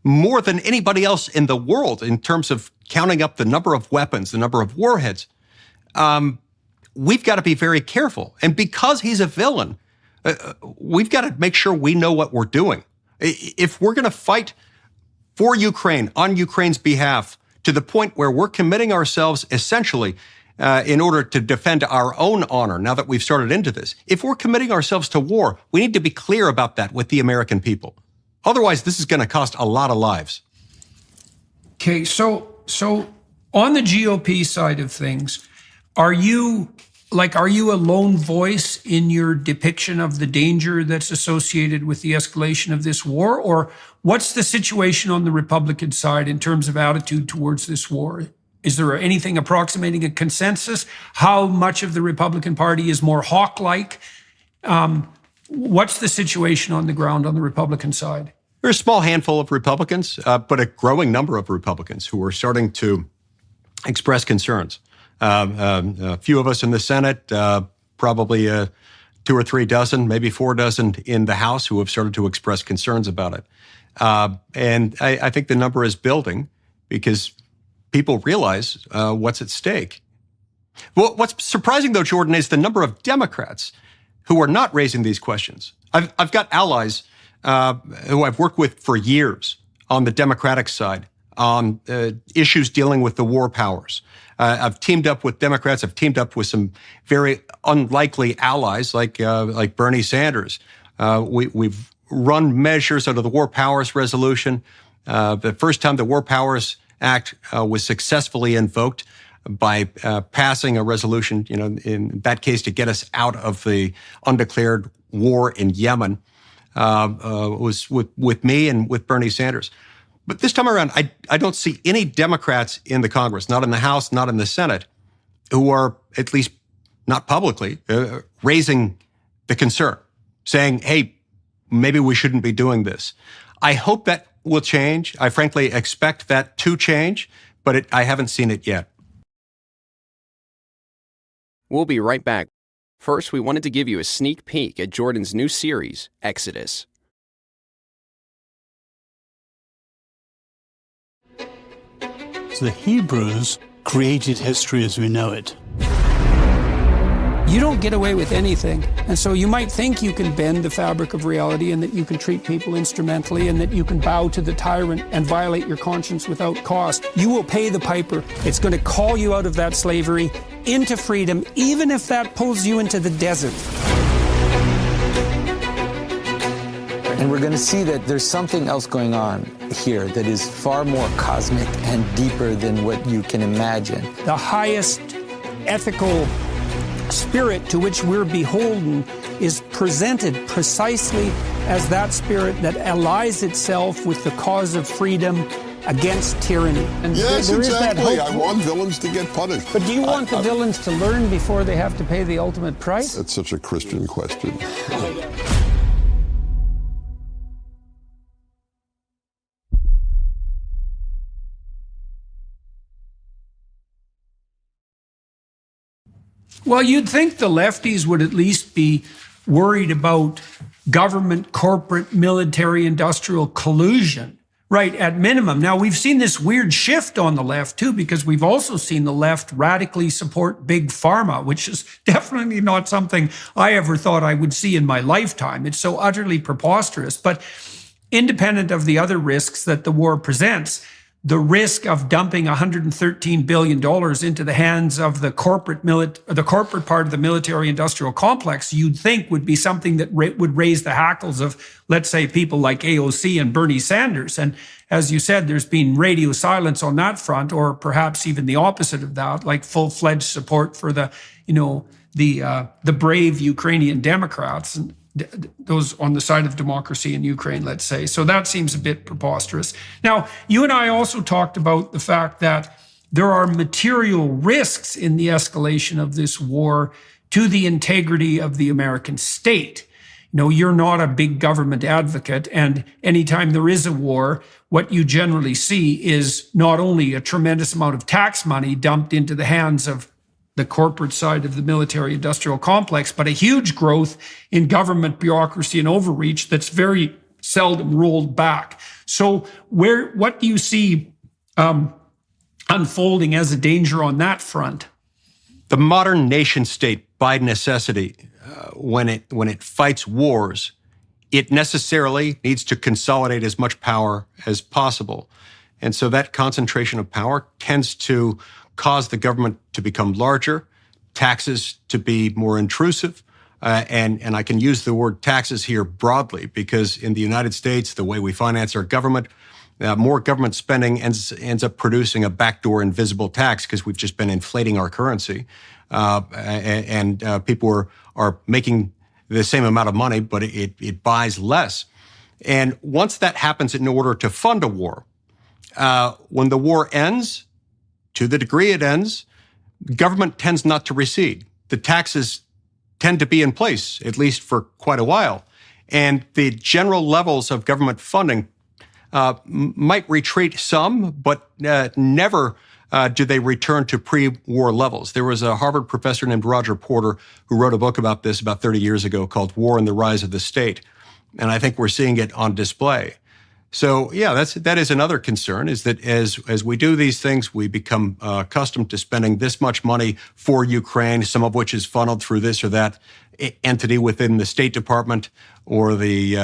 more than anybody else in the world in terms of counting up the number of weapons, the number of warheads. We've got to be very careful. And because he's a villain, we've got to make sure we know what we're doing. If we're going to fight for Ukraine on Ukraine's behalf to the point where we're committing ourselves essentially in order to defend our own honor, now that we've started into this, if we're committing ourselves to war, we need to be clear about that with the American people. Otherwise, this is going to cost a lot of lives. Okay, so on the GOP side of things, are you a lone voice in your depiction of the danger that's associated with the escalation of this war? Or what's the situation on the Republican side in terms of attitude towards this war? Is there anything approximating a consensus? How much of the Republican Party is more hawk-like? What's the situation on the ground on the Republican side? There's a small handful of Republicans, but a growing number of Republicans who are starting to express concerns. A few of us in the Senate, probably 2 or 3 dozen, maybe 4 dozen in the House who have started to express concerns about it. And I think the number is building because people realize what's at stake. Well, what's surprising, though, Jordan, is the number of Democrats who are not raising these questions. I've got allies who I've worked with for years on the Democratic side on issues dealing with the war powers. I've teamed up with Democrats. I've teamed up with some very unlikely allies like Bernie Sanders. We've run measures under the War Powers Resolution. The first time the War Powers Act was successfully invoked by passing a resolution, in that case to get us out of the undeclared war in Yemen, was with me and with Bernie Sanders. But this time around, I don't see any Democrats in the Congress, not in the House, not in the Senate, who are, at least not publicly, raising the concern, saying, hey, maybe we shouldn't be doing this. I hope that will change. I frankly expect that to change, but I haven't seen it yet. We'll be right back. First, we wanted to give you a sneak peek at Jordan's new series, Exodus. The Hebrews created history as we know it. You don't get away with anything. And so you might think you can bend the fabric of reality and that you can treat people instrumentally and that you can bow to the tyrant and violate your conscience without cost. You will pay the piper. It's going to call you out of that slavery into freedom, even if that pulls you into the desert. And we're going to see that there's something else going on here that is far more cosmic and deeper than what you can imagine. The highest ethical spirit to which we're beholden is presented precisely as that spirit that allies itself with the cause of freedom against tyranny. And yes, there exactly. Is that I want villains to get punished. But do you want the villains to learn before they have to pay the ultimate price? That's such a Christian question. Well, you'd think the lefties would at least be worried about government, corporate, military, industrial collusion, right, at minimum. Now, we've seen this weird shift on the left, too, because we've also seen the left radically support big pharma, which is definitely not something I ever thought I would see in my lifetime. It's so utterly preposterous. But independent of the other risks that the war presents, the risk of dumping $113 billion into the hands of the corporate part of the military-industrial complex, you'd think would be something that would raise the hackles of, let's say, people like AOC and Bernie Sanders. And as you said, there's been radio silence on that front, or perhaps even the opposite of that, like full-fledged support for the brave Ukrainian Democrats and those on the side of democracy in Ukraine, let's say. So that seems a bit preposterous. Now, you and I also talked about the fact that there are material risks in the escalation of this war to the integrity of the American state. You know, you're not a big government advocate, and anytime there is a war, what you generally see is not only a tremendous amount of tax money dumped into the hands of the corporate side of the military-industrial complex, but a huge growth in government bureaucracy and overreach that's very seldom rolled back. So what do you see unfolding as a danger on that front? The modern nation state, by necessity, when it fights wars, it necessarily needs to consolidate as much power as possible. And so that concentration of power tends to cause the government to become larger, taxes to be more intrusive. And I can use the word taxes here broadly because in the United States, the way we finance our government, more government spending ends up producing a backdoor invisible tax because we've just been inflating our currency. And people are making the same amount of money, but it buys less. And once that happens in order to fund a war, when the war ends, to the degree it ends, government tends not to recede. The taxes tend to be in place, at least for quite a while. And the general levels of government funding might retreat some, but never do they return to pre-war levels. There was a Harvard professor named Roger Porter who wrote a book about this about 30 years ago called War and the Rise of the State. And I think we're seeing it on display. So, yeah, that is another concern, is that as we do these things, we become accustomed to spending this much money for Ukraine, some of which is funneled through this or that entity within the State Department or the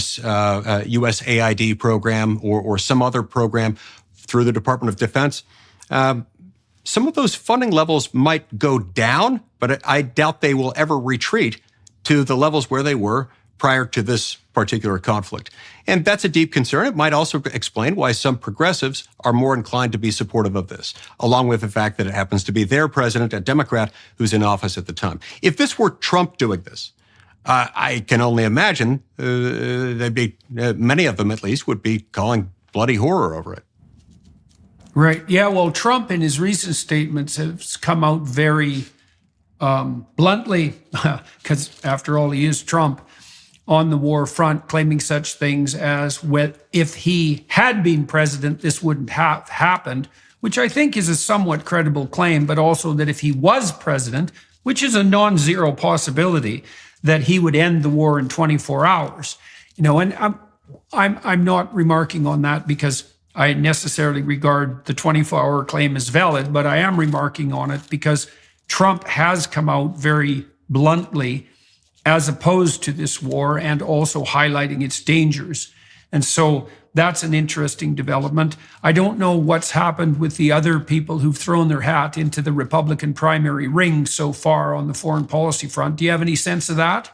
USAID program or some other program through the Department of Defense. Some of those funding levels might go down, but I doubt they will ever retreat to the levels where they were prior to this particular conflict. And that's a deep concern. It might also explain why some progressives are more inclined to be supportive of this, along with the fact that it happens to be their president, a Democrat, who's in office at the time. If this were Trump doing this, I can only imagine they'd be, many of them at least, would be calling bloody horror over it. Right. Yeah, well, Trump in his recent statements has come out very bluntly, because after all, he is Trump, on the war front, claiming such things as, if he had been president, this wouldn't have happened, which I think is a somewhat credible claim, but also that if he was president, which is a non-zero possibility, that he would end the war in 24 hours. You know, and I'm not remarking on that because I necessarily regard the 24-hour claim as valid, but I am remarking on it because Trump has come out very bluntly as opposed to this war and also highlighting its dangers. And so that's an interesting development. I don't know what's happened with the other people who've thrown their hat into the Republican primary ring so far on the foreign policy front. Do you have any sense of that?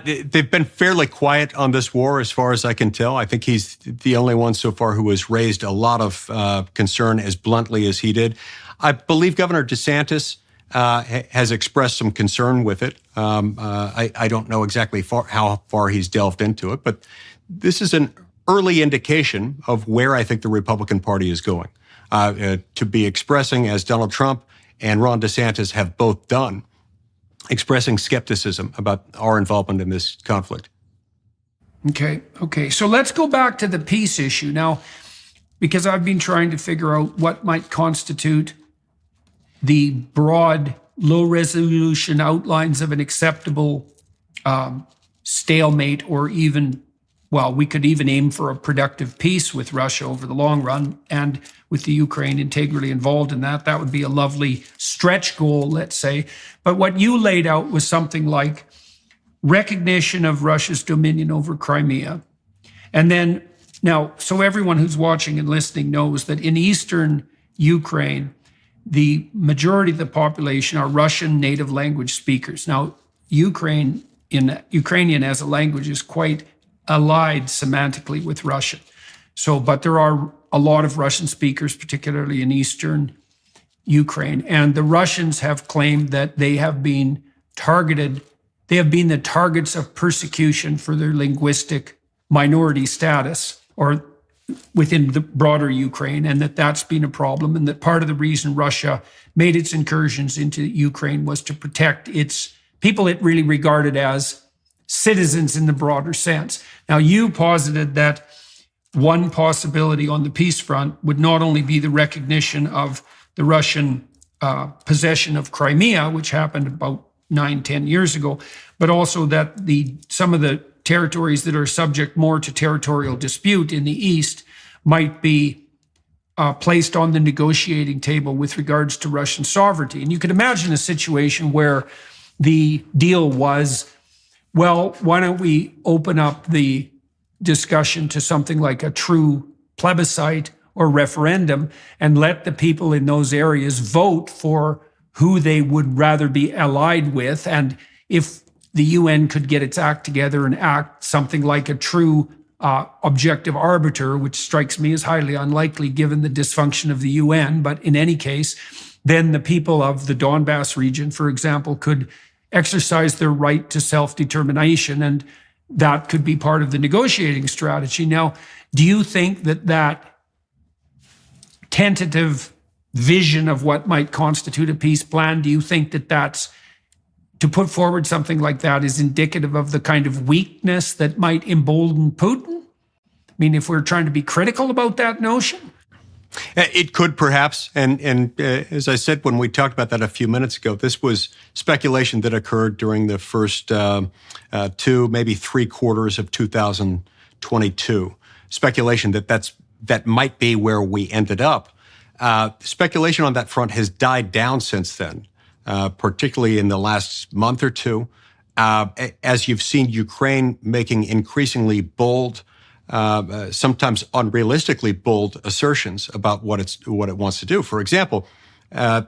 They've been fairly quiet on this war, as far as I can tell. I think he's the only one so far who has raised a lot of concern as bluntly as he did. I believe Governor DeSantis has expressed some concern with it. I don't know exactly how far he's delved into it, but this is an early indication of where I think the Republican Party is going. To be expressing, as Donald Trump and Ron DeSantis have both done, expressing skepticism about our involvement in this conflict. Okay. So let's go back to the peace issue now, because I've been trying to figure out what might constitute the broad, low-resolution outlines of an acceptable stalemate or even, well, we could even aim for a productive peace with Russia over the long run. And with the Ukraine integrally involved in that, that would be a lovely stretch goal, let's say. But what you laid out was something like recognition of Russia's dominion over Crimea. And then now, so everyone who's watching and listening knows that in eastern Ukraine, the majority of the population are Russian native language speakers. Now, Ukrainian as a language is quite allied semantically with Russian. So, but there are a lot of Russian speakers, particularly in eastern Ukraine. And the Russians have claimed that they have been targeted, they have been the targets of persecution for their linguistic minority status or within the broader Ukraine, and that that's been a problem, and that part of the reason Russia made its incursions into Ukraine was to protect its people it really regarded as citizens in the broader sense. Now, you posited that one possibility on the peace front would not only be the recognition of the Russian possession of Crimea, which happened about 9-10 years ago, but also that some of the territories that are subject more to territorial dispute in the East might be placed on the negotiating table with regards to Russian sovereignty. And you could imagine a situation where the deal was, well, why don't we open up the discussion to something like a true plebiscite or referendum and let the people in those areas vote for who they would rather be allied with. And if the UN could get its act together and act something like a true objective arbiter, which strikes me as highly unlikely given the dysfunction of the UN. But in any case, then the people of the Donbass region, for example, could exercise their right to self-determination, and that could be part of the negotiating strategy. Now, do you think that that tentative vision of what might constitute a peace plan, do you think that that's to put forward something like that is indicative of the kind of weakness that might embolden Putin? I mean, if we're trying to be critical about that notion? It could perhaps. And as I said, when we talked about that a few minutes ago, this was speculation that occurred during the first 2, maybe 3 quarters of 2022. Speculation that might be where we ended up. Speculation on that front has died down since then. Particularly in the last month or two, as you've seen Ukraine making increasingly bold, sometimes unrealistically bold assertions about what it wants to do. For example,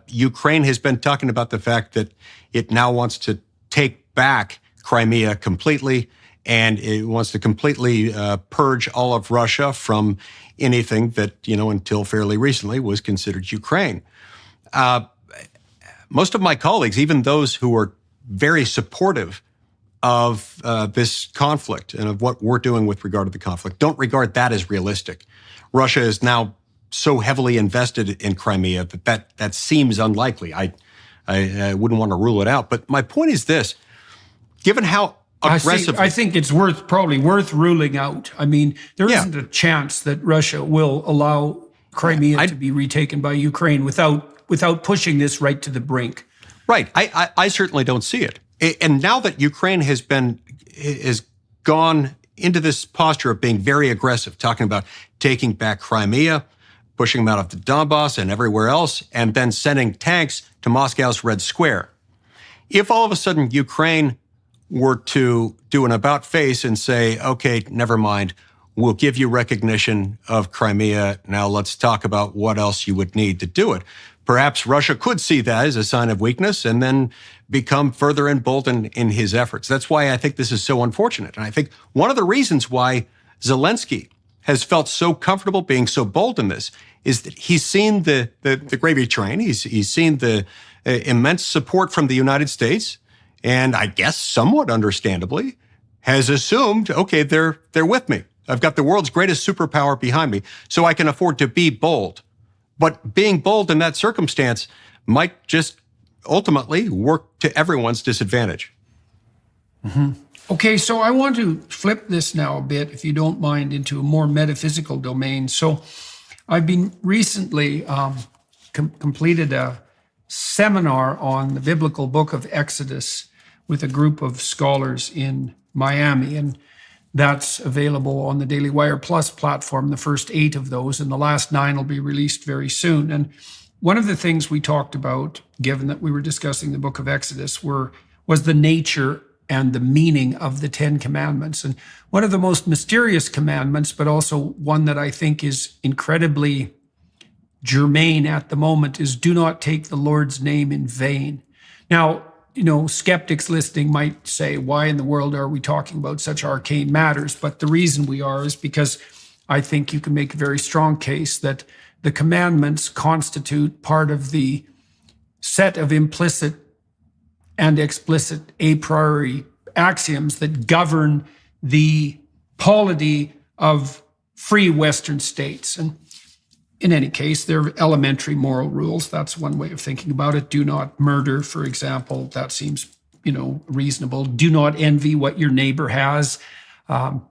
Ukraine has been talking about the fact that it now wants to take back Crimea completely, and it wants to completely purge all of Russia from anything that, until fairly recently was considered Ukraine. Most of my colleagues, even those who are very supportive of this conflict and of what we're doing with regard to the conflict, don't regard that as realistic. Russia is now so heavily invested in Crimea that seems unlikely. I wouldn't want to rule it out. But my point is this: given how aggressively, I think it's probably worth ruling out. I mean, there isn't a chance that Russia will allow Crimea to be retaken by Ukraine without pushing this right to the brink. Right. I certainly don't see it. And now that Ukraine has gone into this posture of being very aggressive, talking about taking back Crimea, pushing them out of the Donbass and everywhere else, and then sending tanks to Moscow's Red Square. If all of a sudden Ukraine were to do an about face and say, okay, never mind, we'll give you recognition of Crimea, now let's talk about what else you would need to do it. Perhaps Russia could see that as a sign of weakness and then become further emboldened in his efforts. That's why I think this is so unfortunate. And I think one of the reasons why Zelensky has felt so comfortable being so bold in this is that he's seen the gravy train. He's seen the immense support from the United States, and I guess somewhat understandably has assumed, okay, they're with me. I've got the world's greatest superpower behind me, so I can afford to be bold. But being bold in that circumstance might just ultimately work to everyone's disadvantage. Mm-hmm. Okay, so I want to flip this now a bit, if you don't mind, into a more metaphysical domain. So I've been recently completed a seminar on the biblical book of Exodus with a group of scholars in Miami. And that's available on the Daily Wire Plus platform, the first 8 of those, and the last 9 will be released very soon. And one of the things we talked about, given that we were discussing the book of Exodus, was the nature and the meaning of the 10 commandments. And one of the most mysterious commandments, but also one that I think is incredibly germane at the moment, is do not take the Lord's name in vain. Now, skeptics listening might say, why in the world are we talking about such arcane matters? But the reason we are is because I think you can make a very strong case that the commandments constitute part of the set of implicit and explicit a priori axioms that govern the polity of free Western states. And in any case, they're elementary moral rules. That's one way of thinking about it. Do not murder, for example. That seems, reasonable. Do not envy what your neighbor has.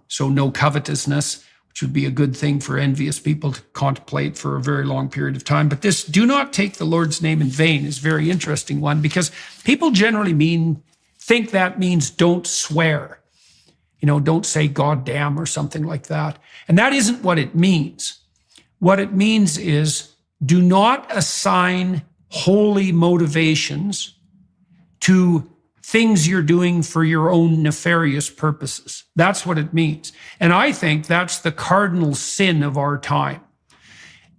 So no covetousness, which would be a good thing for envious people to contemplate for a very long period of time. But this do not take the Lord's name in vain is a very interesting one, because people generally think that means don't swear. Don't say God damn or something like that. And that isn't what it means. What it means is do not assign holy motivations to things you're doing for your own nefarious purposes. That's what it means. And I think that's the cardinal sin of our time.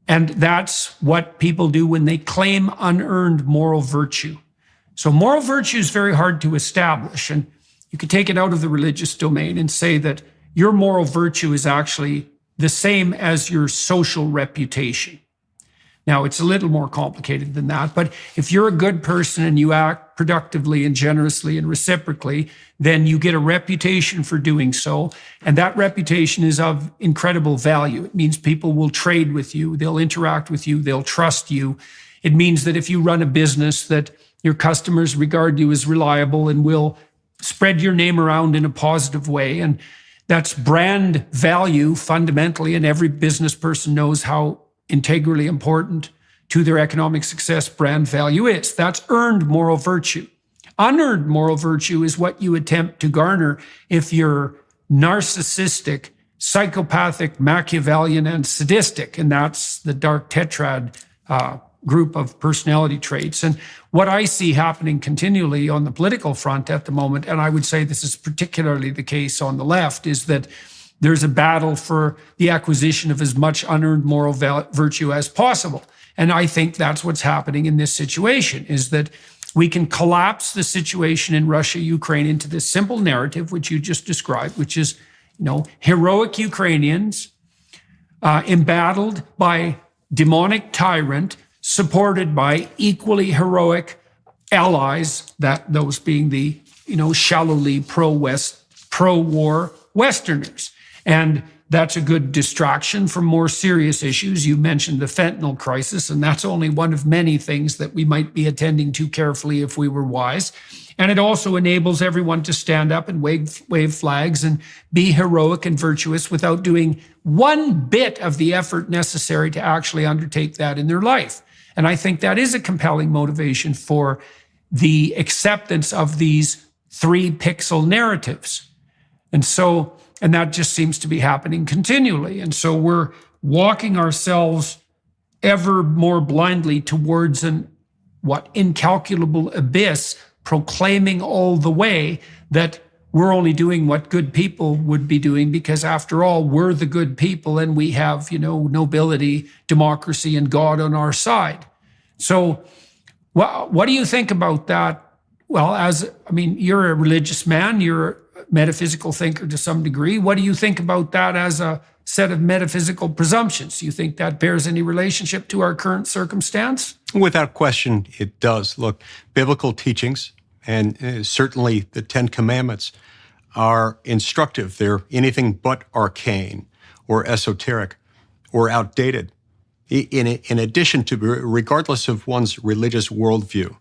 And that's what people do when they claim unearned moral virtue. So moral virtue is very hard to establish. And you could take it out of the religious domain and say that your moral virtue is actually the same as your social reputation. Now, it's a little more complicated than that, but if you're a good person and you act productively and generously and reciprocally, then you get a reputation for doing so, and that reputation is of incredible value. It means people will trade with you, they'll interact with you, they'll trust you. It means that if you run a business, that your customers regard you as reliable and will spread your name around in a positive way. And that's brand value fundamentally, and every business person knows how integrally important to their economic success brand value is. That's earned moral virtue. Unearned moral virtue is what you attempt to garner if you're narcissistic, psychopathic, Machiavellian, and sadistic, and that's the dark tetrad group of personality traits. And what I see happening continually on the political front at the moment, and I would say this is particularly the case on the left, is that there's a battle for the acquisition of as much unearned moral virtue as possible. And I think that's what's happening in this situation, is that we can collapse the situation in Russia, Ukraine into this simple narrative, which you just described, which is, heroic Ukrainians embattled by demonic tyrant, supported by equally heroic allies, that those being the, shallowly pro-war Westerners. And that's a good distraction from more serious issues. You mentioned the fentanyl crisis, and that's only one of many things that we might be attending to carefully if we were wise. And it also enables everyone to stand up and wave flags and be heroic and virtuous without doing one bit of the effort necessary to actually undertake that in their life. And I think that is a compelling motivation for the acceptance of these 3-pixel narratives. And that just seems to be happening continually. And so we're walking ourselves ever more blindly towards an incalculable abyss, proclaiming all the way that we're only doing what good people would be doing, because after all, we're the good people and we have, nobility, democracy, and God on our side. So what do you think about that? Well, you're a religious man, you're a metaphysical thinker to some degree. What do you think about that as a set of metaphysical presumptions? Do you think that bears any relationship to our current circumstance? Without question, it does. Look, biblical teachings, and certainly the 10 Commandments, are instructive. They're anything but arcane or esoteric or outdated. In addition to, regardless of one's religious worldview,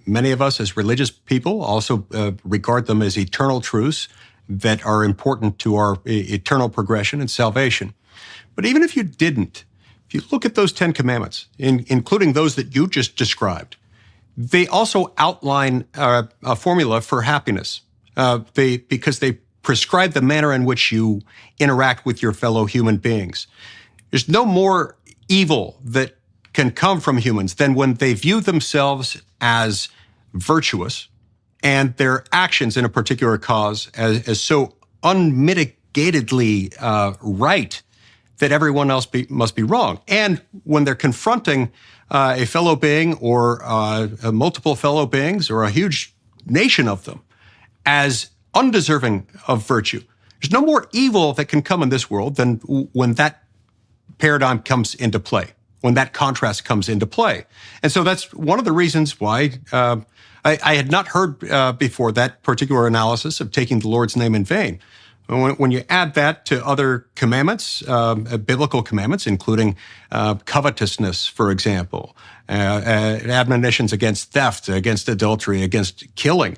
many of us as religious people also regard them as eternal truths that are important to our eternal progression and salvation. But even if you didn't, if you look at those 10 Commandments, including those that you just described, they also outline a formula for happiness. Because they prescribe the manner in which you interact with your fellow human beings. There's no more evil that can come from humans than when they view themselves as virtuous and their actions in a particular cause as so unmitigatedly right that everyone else must be wrong. And when they're confronting a fellow being or multiple fellow beings or a huge nation of them as undeserving of virtue, there's no more evil that can come in this world than when that paradigm comes into play, when that contrast comes into play. And so that's one of the reasons why I had not heard before that particular analysis of taking the Lord's name in vain. When you add that to other commandments, biblical commandments, including covetousness, for example, admonitions against theft, against adultery, against killing,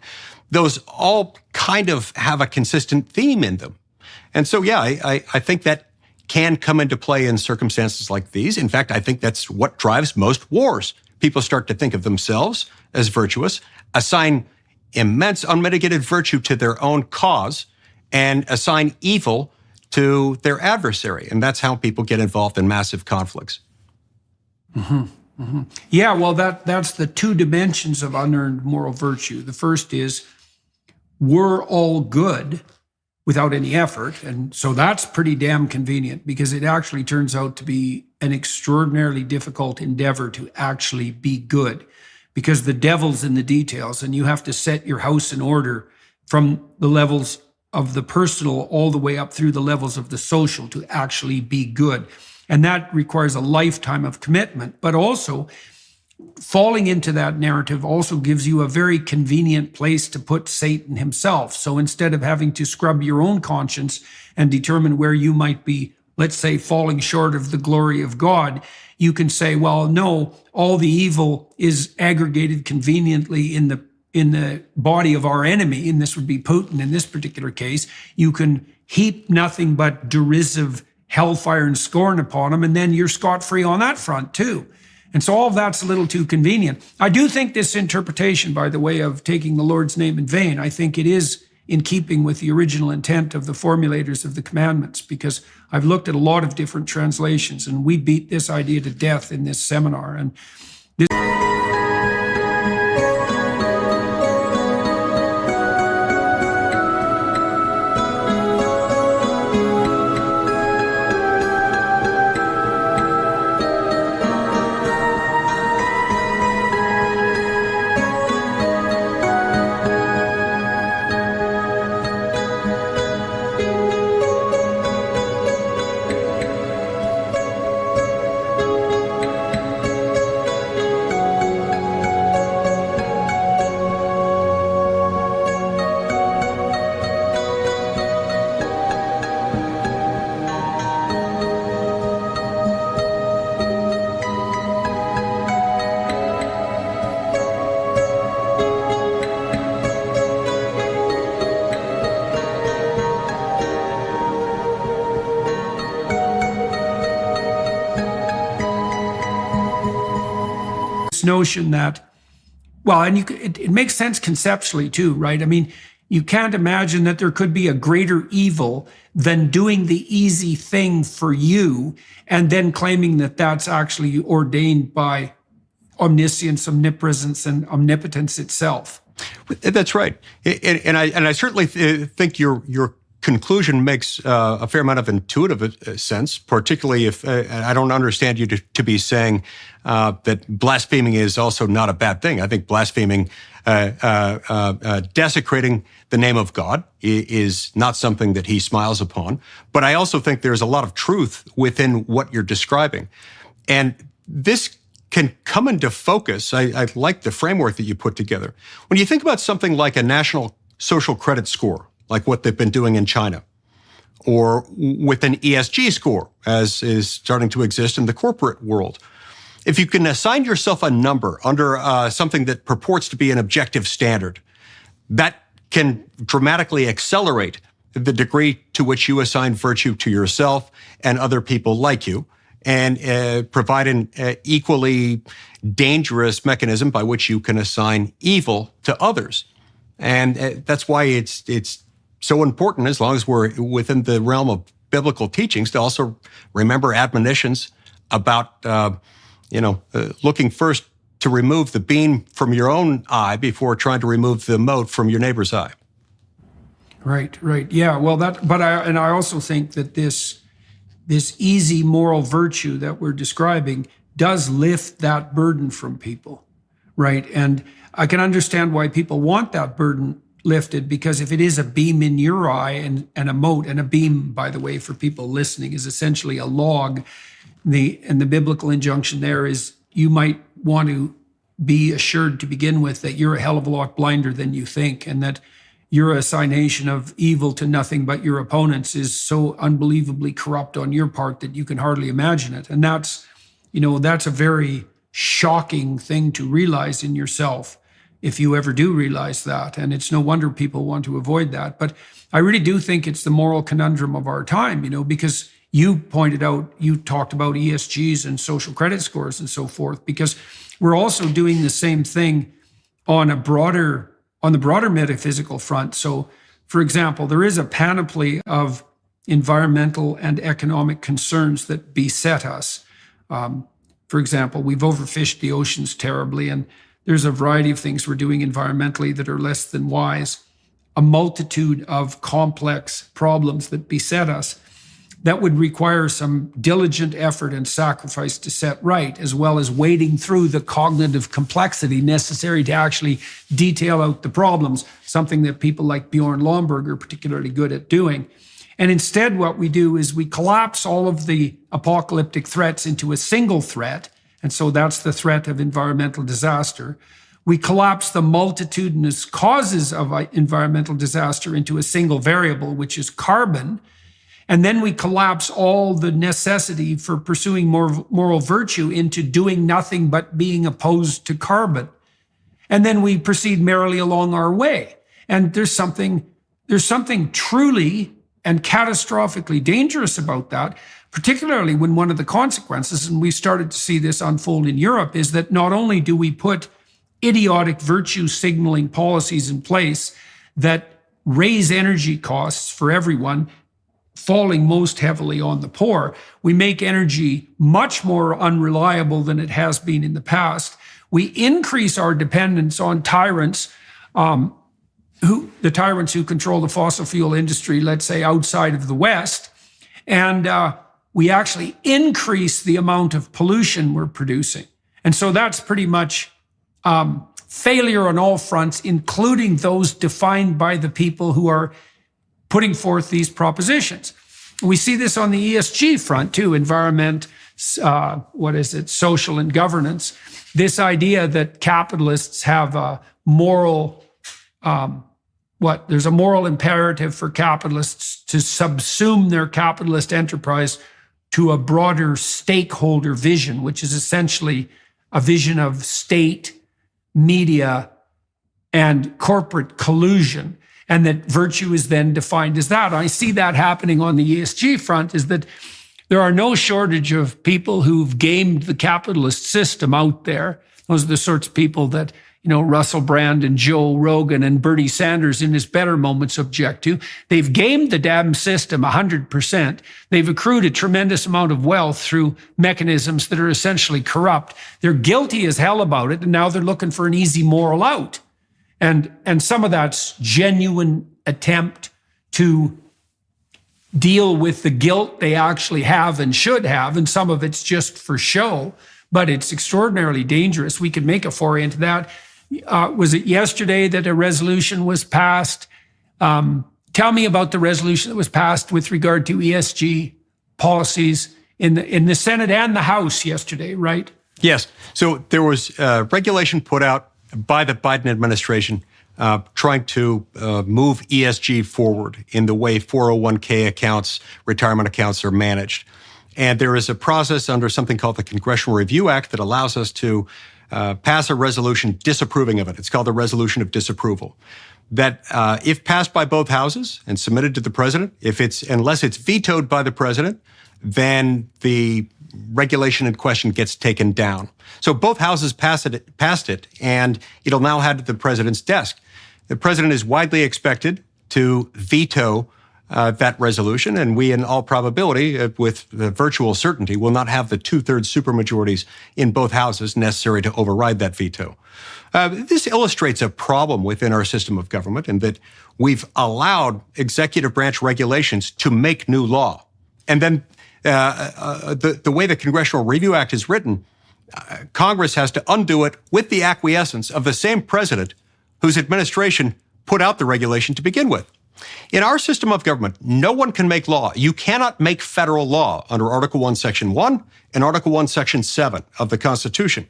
those all kind of have a consistent theme in them. And so, yeah, I think that can come into play in circumstances like these. In fact, I think that's what drives most wars. People start to think of themselves as virtuous, assign immense unmitigated virtue to their own cause, and assign evil to their adversary. And that's how people get involved in massive conflicts. Mm-hmm. Mm-hmm. Yeah, well, that's the two dimensions of unearned moral virtue. The first is we're all good without any effort. And so that's pretty damn convenient because it actually turns out to be an extraordinarily difficult endeavor to actually be good because the devil's in the details and you have to set your house in order from the levels of the personal all the way up through the levels of the social to actually be good. And that requires a lifetime of commitment, but also falling into that narrative also gives you a very convenient place to put Satan himself. So instead of having to scrub your own conscience and determine where you might be, let's say, falling short of the glory of God, you can say, well, no, all the evil is aggregated conveniently in the body of our enemy, and this would be Putin in this particular case. You can heap nothing but derisive hellfire and scorn upon him, and then you're scot-free on that front too. And so all of that's a little too convenient. I do think this interpretation, by the way, of taking the Lord's name in vain, I think it is in keeping with the original intent of the formulators of the commandments, because I've looked at a lot of different translations, and we beat this idea to death in this seminar. And this notion that, well, and it makes sense conceptually too, right? I mean, you can't imagine that there could be a greater evil than doing the easy thing for you and then claiming that that's actually ordained by omniscience, omnipresence, and omnipotence itself. That's right. And I certainly think your conclusion makes a fair amount of intuitive sense, particularly if I don't understand you to be saying that blaspheming is also not a bad thing. I think blaspheming, desecrating the name of God is not something that he smiles upon. But I also think there's a lot of truth within what you're describing. And this can come into focus. I like the framework that you put together. When you think about something like a national social credit score, like what they've been doing in China, or with an ESG score, as is starting to exist in the corporate world. If you can assign yourself a number under something that purports to be an objective standard, that can dramatically accelerate the degree to which you assign virtue to yourself and other people like you. and provide an equally dangerous mechanism by which you can assign evil to others. And that's why it's so important, as long as we're within the realm of biblical teachings, to also remember admonitions about, looking first to remove the beam from your own eye before trying to remove the mote from your neighbor's eye. Right. Yeah. Well, I also think that this easy moral virtue that we're describing does lift that burden from people, right? And I can understand why people want that burden lifted, because if it is a beam in your eye and a mote, and a beam, by the way, for people listening, is essentially a log, and the biblical injunction there is you might want to be assured to begin with that you're a hell of a lot blinder than you think, and that your assignation of evil to nothing but your opponents is so unbelievably corrupt on your part that you can hardly imagine it. And that's a very shocking thing to realize in yourself, if you ever do realize that. And it's no wonder people want to avoid that. But I really do think it's the moral conundrum of our time, because you talked about ESGs and social credit scores and so forth, because we're also doing the same thing on the broader metaphysical front. So, for example, there is a panoply of environmental and economic concerns that beset us. For example, we've overfished the oceans terribly, and there's a variety of things we're doing environmentally that are less than wise. A multitude of complex problems that beset us that would require some diligent effort and sacrifice to set right, as well as wading through the cognitive complexity necessary to actually detail out the problems, something that people like Bjorn Lomborg are particularly good at doing. And instead, what we do is we collapse all of the apocalyptic threats into a single threat. And so that's the threat of environmental disaster. We collapse the multitudinous causes of environmental disaster into a single variable, which is carbon. And then we collapse all the necessity for pursuing moral virtue into doing nothing but being opposed to carbon. And then we proceed merrily along our way. And there's something truly and catastrophically dangerous about that, particularly when one of the consequences, and we started to see this unfold in Europe, is that not only do we put idiotic virtue signaling policies in place that raise energy costs for everyone, falling most heavily on the poor, we make energy much more unreliable than it has been in the past. We increase our dependence on tyrants, who control the fossil fuel industry, let's say outside of the West, and we actually increase the amount of pollution we're producing. And so that's pretty much failure on all fronts, including those defined by the people who are putting forth these propositions. We see this on the ESG front too, environment, social and governance. This idea that capitalists have a moral, there's a moral imperative for capitalists to subsume their capitalist enterprise to a broader stakeholder vision, which is essentially a vision of state, media, and corporate collusion. And that virtue is then defined as that. I see that happening on the ESG front, is that there are no shortage of people who've gamed the capitalist system out there. Those are the sorts of people that, Russell Brand and Joe Rogan and Bernie Sanders in his better moments object to. They've gamed the damn system 100%. They've accrued a tremendous amount of wealth through mechanisms that are essentially corrupt. They're guilty as hell about it, and now they're looking for an easy moral out. And some of that's genuine attempt to deal with the guilt they actually have and should have, and some of it's just for show, but it's extraordinarily dangerous. We could make a foray into that. Was it yesterday that a resolution was passed? Tell me about the resolution that was passed with regard to ESG policies in the Senate and the House yesterday, right? Yes. So there was regulation put out by the Biden administration trying to move ESG forward in the way 401k accounts, retirement accounts are managed. And there is a process under something called the Congressional Review Act that allows us to pass a resolution disapproving of it. It's called the Resolution of Disapproval. That if passed by both houses and submitted to the president, unless it's vetoed by the president, then the regulation in question gets taken down. So both houses passed it, and it'll now head to the president's desk. The president is widely expected to veto that resolution, and we, in all probability, with virtual certainty, will not have the 2/3 supermajorities in both houses necessary to override that veto. This illustrates a problem within our system of government in that we've allowed executive branch regulations to make new law. And then the way the Congressional Review Act is written, Congress has to undo it with the acquiescence of the same president whose administration put out the regulation to begin with. In our system of government, no one can make law. You cannot make federal law under Article 1, Section 1 and Article 1, Section 7 of the Constitution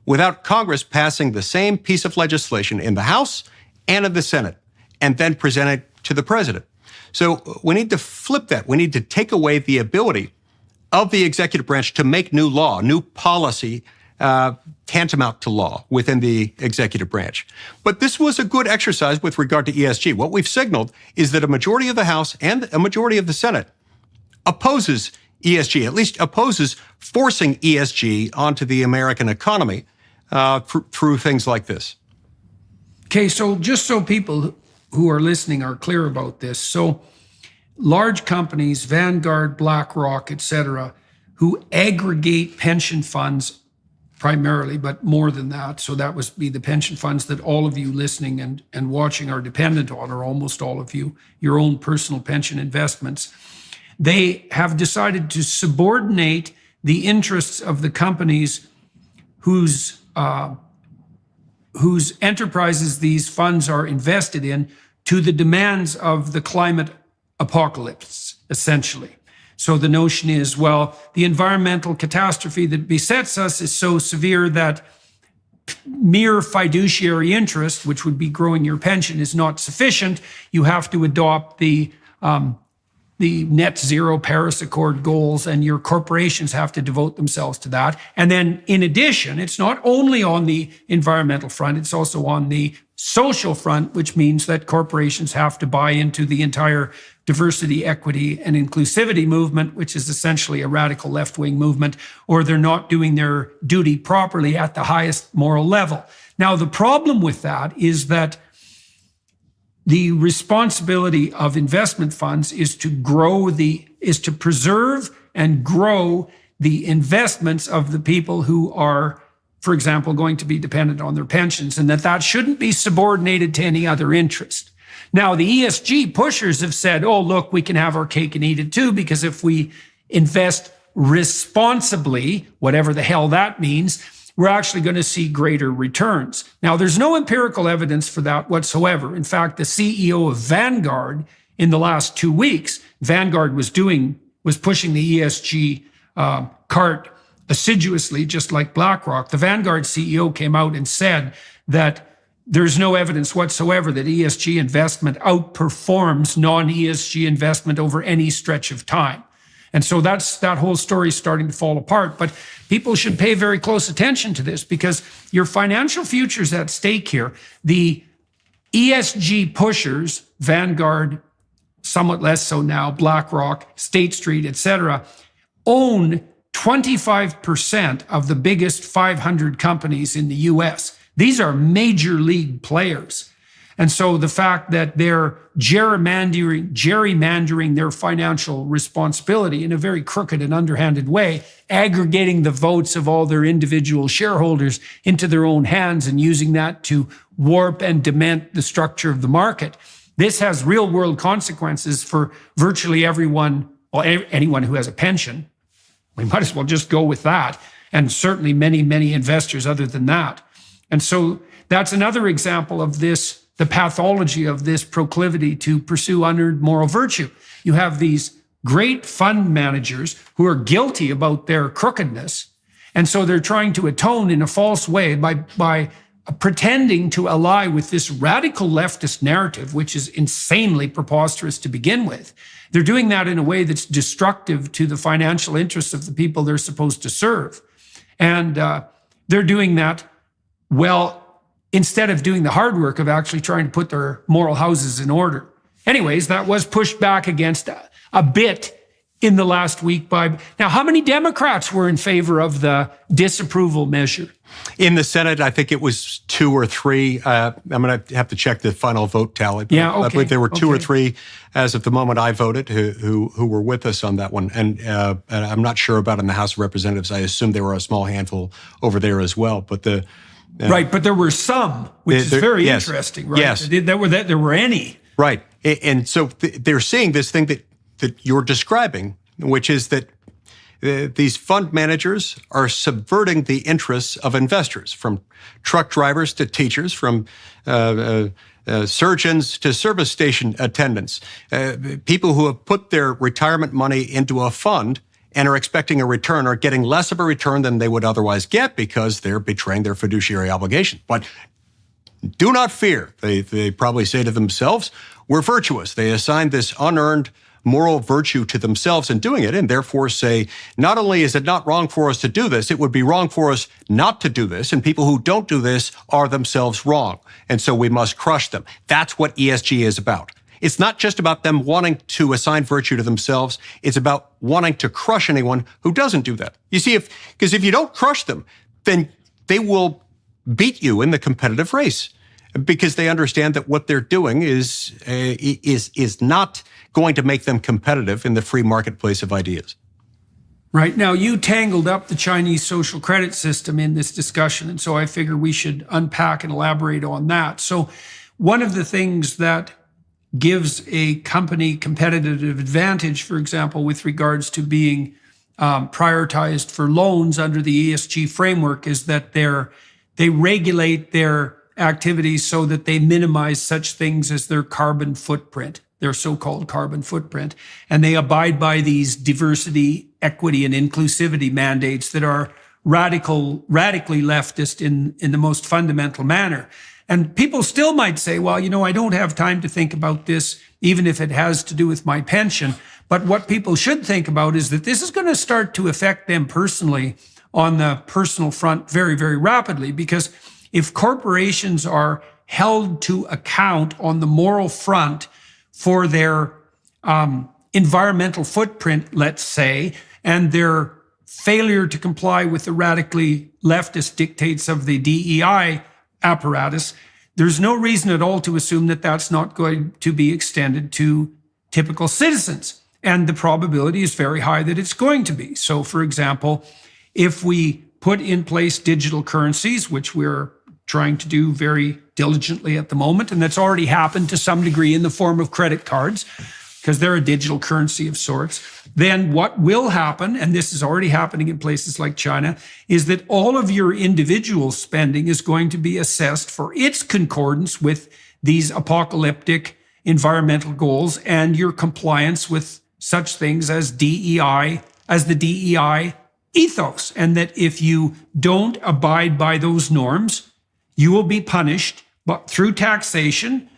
without Congress passing the same piece of legislation in the House and in the Senate and then present it to the president. So we need to flip that. We need to take away the ability of the executive branch to make new law, new policy, tantamount to law within the executive branch. But this was a good exercise with regard to ESG. What we've signaled is that a majority of the House and a majority of the Senate opposes ESG, at least opposes forcing ESG onto the American economy through things like this. Okay, so just so people who are listening are clear about this. So large companies, Vanguard, BlackRock, et cetera, who aggregate pension funds primarily, but more than that. So that would be the pension funds that all of you listening and watching are dependent on, or almost all of you, your own personal pension investments. They have decided to subordinate the interests of the companies whose enterprises these funds are invested in to the demands of the climate apocalypse, essentially. So the notion is, well, the environmental catastrophe that besets us is so severe that mere fiduciary interest, which would be growing your pension, is not sufficient. You have to adopt the net zero Paris Accord goals, and your corporations have to devote themselves to that. And then in addition, it's not only on the environmental front, it's also on the social front, which means that corporations have to buy into the entire diversity, equity, and inclusivity movement, which is essentially a radical left-wing movement, or they're not doing their duty properly at the highest moral level. Now, the problem with that is that the responsibility of investment funds is to preserve and grow the investments of the people who are, for example, going to be dependent on their pensions, and that shouldn't be subordinated to any other interest. Now, the ESG pushers have said, oh, look, we can have our cake and eat it too, because if we invest responsibly, whatever the hell that means, we're actually going to see greater returns. Now, there's no empirical evidence for that whatsoever. In fact, the CEO of Vanguard in the last 2 weeks, Vanguard was pushing the ESG cart assiduously, just like BlackRock. The Vanguard CEO came out and said that there's no evidence whatsoever that ESG investment outperforms non-ESG investment over any stretch of time. And so that whole story is starting to fall apart. But people should pay very close attention to this, because your financial future is at stake here. The ESG pushers, Vanguard, somewhat less so now, BlackRock, State Street, et cetera, own 25% of the biggest 500 companies in the US. These are major league players. And so the fact that they're gerrymandering their financial responsibility in a very crooked and underhanded way, aggregating the votes of all their individual shareholders into their own hands and using that to warp and dement the structure of the market, this has real world consequences for virtually everyone, well, anyone who has a pension. We might as well just go with that. And certainly many, many investors other than that. And so that's another example of this, the pathology of this proclivity to pursue unearned moral virtue. You have these great fund managers who are guilty about their crookedness. And so they're trying to atone in a false way by pretending to ally with this radical leftist narrative, which is insanely preposterous to begin with. They're doing that in a way that's destructive to the financial interests of the people they're supposed to serve. And they're doing that, well, instead of doing the hard work of actually trying to put their moral houses in order. Anyways, that was pushed back against a bit in the last week by. Now, how many Democrats were in favor of the disapproval measure? In the Senate, I think it was 2 or 3. I'm going to have to check the final vote tally. Yeah, okay. I believe there were 2 or Okay. 3 as of the moment I voted who were with us on that one. And I'm not sure about in the House of Representatives. I assume there were a small handful over there as well. But Right, but there were some, which is very yes. interesting, right? Yes. There were any. Right. And so they're seeing this thing that you're describing, which is that these fund managers are subverting the interests of investors, from truck drivers to teachers, from surgeons to service station attendants, people who have put their retirement money into a fund and are expecting a return are getting less of a return than they would otherwise get because they're betraying their fiduciary obligation. But do not fear. They probably say to themselves, we're virtuous. They assign this unearned moral virtue to themselves in doing it, and therefore say, not only is it not wrong for us to do this, it would be wrong for us not to do this, and people who don't do this are themselves wrong, and so we must crush them. That's what ESG is about. It's not just about them wanting to assign virtue to themselves, it's about wanting to crush anyone who doesn't do that. You see, because if you don't crush them, then they will beat you in the competitive race, because they understand that what they're doing is not going to make them competitive in the free marketplace of ideas. Right. Now, you tangled up the Chinese social credit system in this discussion, and so I figure we should unpack and elaborate on that. So one of the things that gives a company competitive advantage, for example, with regards to being prioritized for loans under the ESG framework, is that they regulate their activities so that they minimize such things as their carbon footprint, their so-called carbon footprint. And they abide by these diversity, equity, and inclusivity mandates that are radically leftist in the most fundamental manner. And people still might say, well, I don't have time to think about this, even if it has to do with my pension. But what people should think about is that this is going to start to affect them personally on the personal front very, very rapidly, because if corporations are held to account on the moral front for their environmental footprint, let's say, and their failure to comply with the radically leftist dictates of the DEI apparatus, there's no reason at all to assume that that's not going to be extended to typical citizens. And the probability is very high that it's going to be. So, for example, if we put in place digital currencies, which we're trying to do very diligently at the moment, and that's already happened to some degree in the form of credit cards, because they're a digital currency of sorts, then what will happen, and this is already happening in places like China, is that all of your individual spending is going to be assessed for its concordance with these apocalyptic environmental goals and your compliance with such things as DEI, as the DEI ethos. And that if you don't abide by those norms, you will be punished, but through taxation,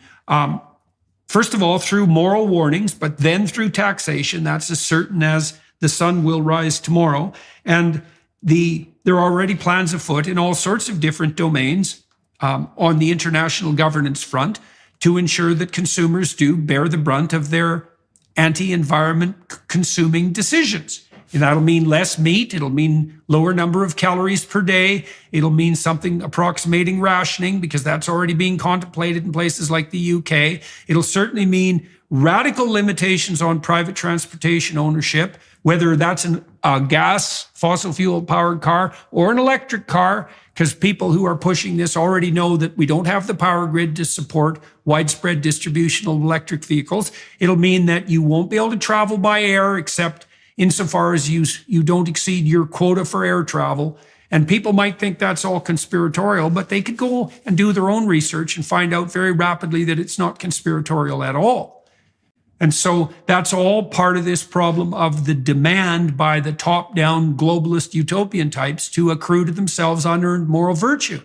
first of all, through moral warnings, but then through taxation. That's as certain as the sun will rise tomorrow. And there are already plans afoot in all sorts of different domains on the international governance front to ensure that consumers do bear the brunt of their anti-environment consuming decisions. And that'll mean less meat. It'll mean lower number of calories per day. It'll mean something approximating rationing, because that's already being contemplated in places like the UK. It'll certainly mean radical limitations on private transportation ownership, whether that's a gas, fossil fuel powered car or an electric car, because people who are pushing this already know that we don't have the power grid to support widespread distribution of electric vehicles. It'll mean that you won't be able to travel by air except insofar as you don't exceed your quota for air travel. And people might think that's all conspiratorial, but they could go and do their own research and find out very rapidly that it's not conspiratorial at all. And so that's all part of this problem of the demand by the top-down globalist utopian types to accrue to themselves unearned moral virtue.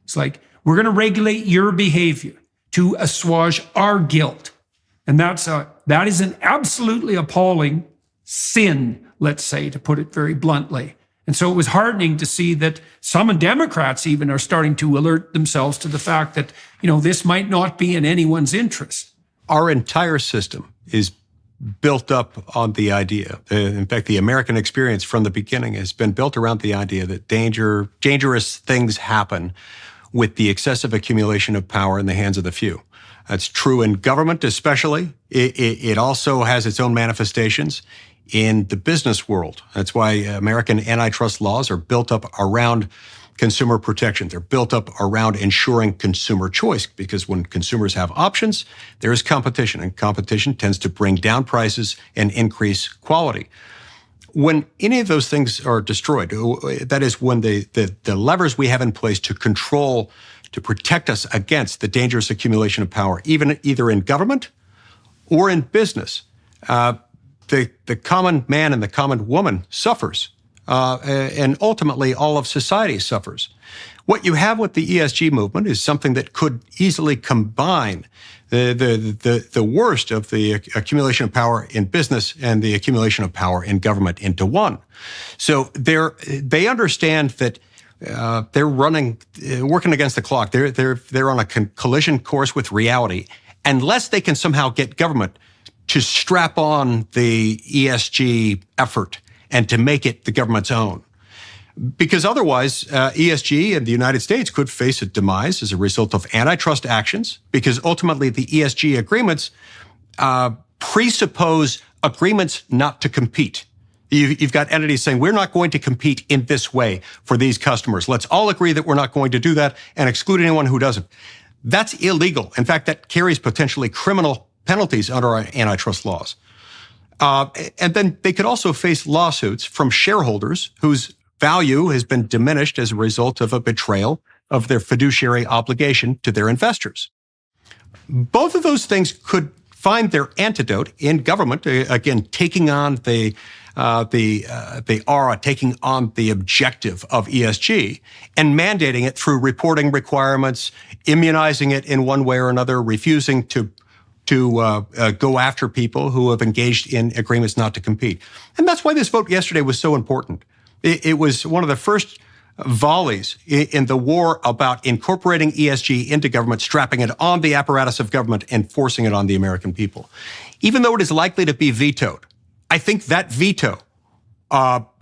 It's like, we're going to regulate your behavior to assuage our guilt. And that is an absolutely appalling sin, let's say, to put it very bluntly. And so it was heartening to see that some Democrats even are starting to alert themselves to the fact that, this might not be in anyone's interest. Our entire system is built up on the idea. In fact, the American experience from the beginning has been built around the idea that dangerous things happen with the excessive accumulation of power in the hands of the few. That's true in government, especially. It also has its own manifestations in the business world. That's why American antitrust laws are built up around consumer protection. They're built up around ensuring consumer choice, because when consumers have options, there is competition, and competition tends to bring down prices and increase quality. When any of those things are destroyed, that is when the levers we have in place to control, to protect us against the dangerous accumulation of power, either in government or in business, the common man and the common woman suffers. And ultimately, all of society suffers. What you have with the ESG movement is something that could easily combine the worst of the accumulation of power in business and the accumulation of power in government into one. So they understand that they're working against the clock. They're on a collision course with reality, unless they can somehow get government to strap on the ESG effort and to make it the government's own. Because otherwise, ESG in the United States could face a demise as a result of antitrust actions, because ultimately the ESG agreements presuppose agreements not to compete. You've got entities saying, we're not going to compete in this way for these customers. Let's all agree that we're not going to do that and exclude anyone who doesn't. That's illegal. In fact, that carries potentially criminal penalties under our antitrust laws. And then they could also face lawsuits from shareholders whose value has been diminished as a result of a betrayal of their fiduciary obligation to their investors. Both of those things could find their antidote in government, again, taking on the aura, taking on the objective of ESG and mandating it through reporting requirements, immunizing it in one way or another, refusing to go after people who have engaged in agreements not to compete. And that's why this vote yesterday was so important. It was one of the first volleys in the war about incorporating ESG into government, strapping it on the apparatus of government and forcing it on the American people. Even though it is likely to be vetoed, I think that veto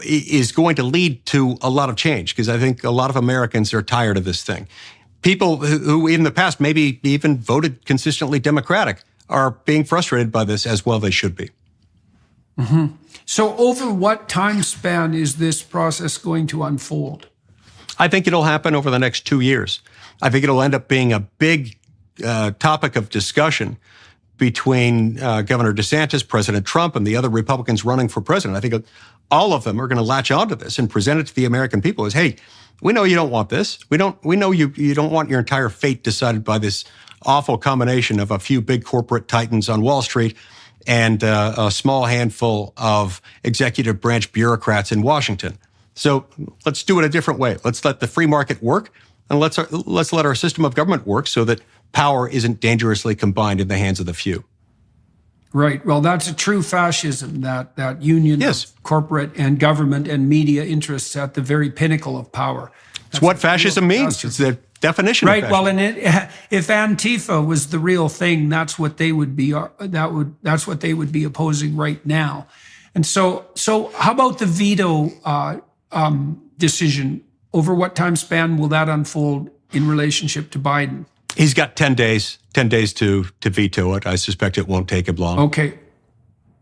is going to lead to a lot of change, because I think a lot of Americans are tired of this thing. People who in the past maybe even voted consistently Democratic are being frustrated by this, as well they should be. Mm-hmm. So over what time span is this process going to unfold? I think it'll happen over the next 2 years. I think it'll end up being a big topic of discussion between Governor DeSantis, President Trump, and the other Republicans running for president. I think all of them are going to latch onto this and present it to the American people as, hey, we know you don't want this. We know you don't want your entire fate decided by this awful combination of a few big corporate titans on Wall Street and a small handful of executive branch bureaucrats in Washington. So let's do it a different way. Let's let the free market work, and let's let our system of government work so that power isn't dangerously combined in the hands of the few. Right. Well, that's a true fascism, that union of corporate and government and media interests at the very pinnacle of power. It's what fascism means. It's the definition of fascism. Right. Well, and if Antifa was the real thing, that's what they would be. That's what they would be opposing right now. And so how about the veto decision? Over what time span will that unfold in relationship to Biden? He's got 10 days to veto it. I suspect it won't take him long.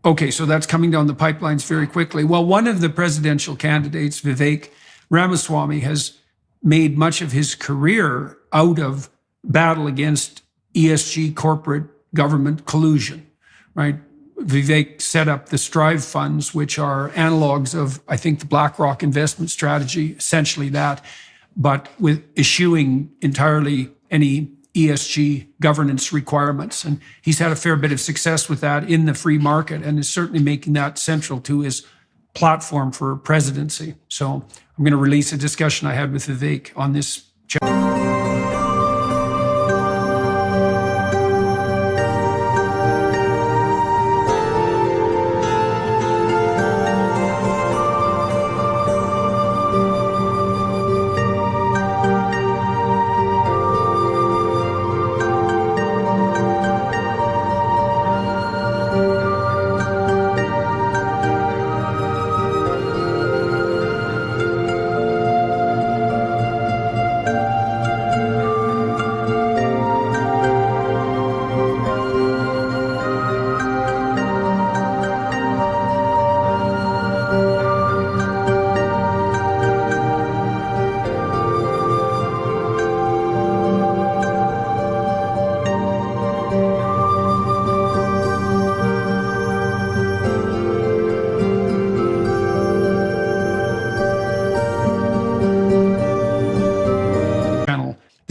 Okay, so that's coming down the pipelines very quickly. Well, one of the presidential candidates, Vivek Ramaswamy, has made much of his career out of battle against ESG corporate government collusion, right? Vivek set up the Strive funds, which are analogs of, I think, the BlackRock investment strategy, essentially that, but with eschewing entirely any ESG governance requirements. And he's had a fair bit of success with that in the free market and is certainly making that central to his platform for presidency. So I'm going to release a discussion I had with Vivek on this channel.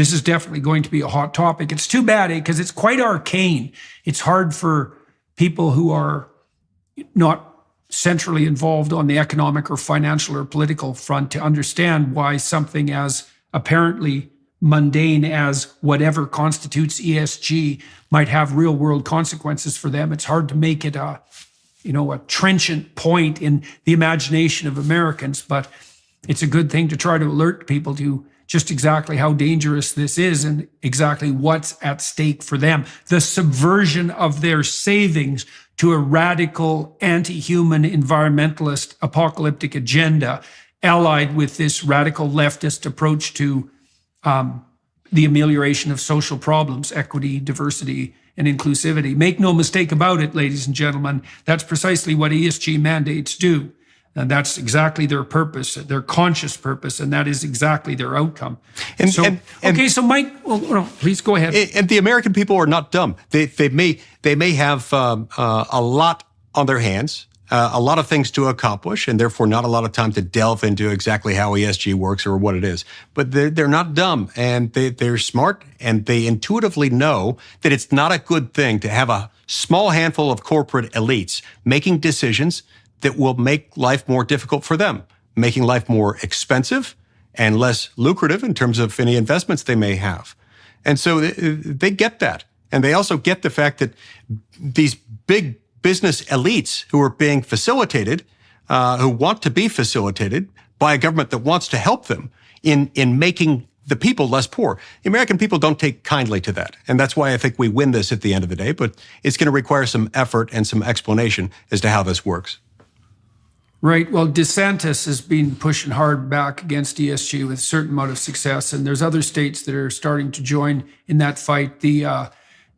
this is definitely going to be a hot topic. It's too bad, because it's quite arcane. It's hard for people who are not centrally involved on the economic or financial or political front to understand why something as apparently mundane as whatever constitutes ESG might have real world consequences for them. It's hard to make it a trenchant point in the imagination of Americans, but it's a good thing to try to alert people to just exactly how dangerous this is and exactly what's at stake for them. The subversion of their savings to a radical, anti-human, environmentalist, apocalyptic agenda, allied with this radical leftist approach to the amelioration of social problems, equity, diversity, and inclusivity. Make no mistake about it, ladies and gentlemen, that's precisely what ESG mandates do. And that's exactly their purpose, their conscious purpose, and that is exactly their outcome. So Mike, please go ahead. And the American people are not dumb. They may have a lot on their hands, a lot of things to accomplish, and therefore not a lot of time to delve into exactly how ESG works or what it is. But they're not dumb, and they're smart, and they intuitively know that it's not a good thing to have a small handful of corporate elites making decisions that will make life more difficult for them, making life more expensive and less lucrative in terms of any investments they may have. And so they get that. And they also get the fact that these big business elites who are being facilitated, who want to be facilitated by a government that wants to help them in making the people less poor. The American people don't take kindly to that. And that's why I think we win this at the end of the day. But it's going to require some effort and some explanation as to how this works. Right. Well, DeSantis has been pushing hard back against ESG with a certain amount of success, and there's other states that are starting to join in that fight. The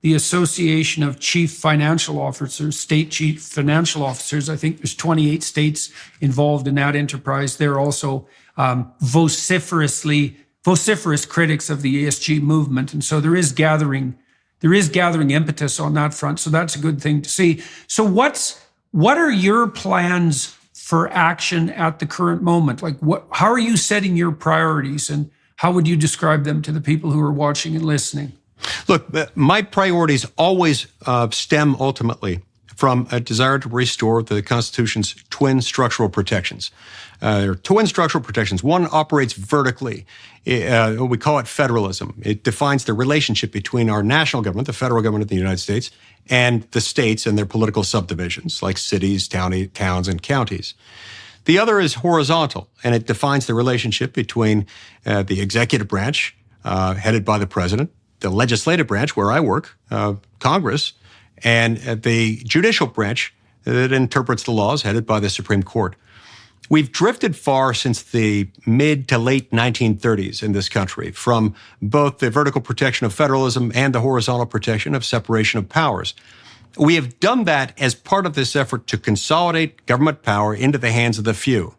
Association of Chief Financial Officers, State Chief Financial Officers, I think there's 28 states involved in that enterprise. They're also vociferous critics of the ESG movement, and so there is gathering impetus on that front. So that's a good thing to see. So what are your plans for action at the current moment? Like, how are you setting your priorities, and how would you describe them to the people who are watching and listening? Look, my priorities always stem ultimately from a desire to restore the Constitution's twin structural protections. There are twin structural protections. One operates vertically. We call it federalism. It defines the relationship between our national government, the federal government of the United States, and the states and their political subdivisions, like cities, towns, and counties. The other is horizontal, and it defines the relationship between the executive branch, headed by the president, the legislative branch, where I work, Congress, and the judicial branch that interprets the laws, headed by the Supreme Court. We've drifted far since the mid to late 1930s in this country from both the vertical protection of federalism and the horizontal protection of separation of powers. We have done that as part of this effort to consolidate government power into the hands of the few.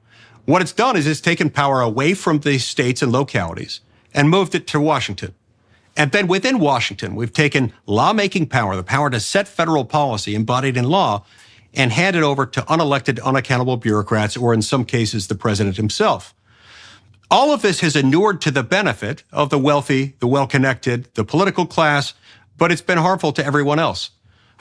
What it's done is it's taken power away from the states and localities and moved it to Washington. And then within Washington, we've taken lawmaking power, the power to set federal policy embodied in law, and hand it over to unelected, unaccountable bureaucrats, or in some cases, the president himself. All of this has inured to the benefit of the wealthy, the well-connected, the political class, but it's been harmful to everyone else.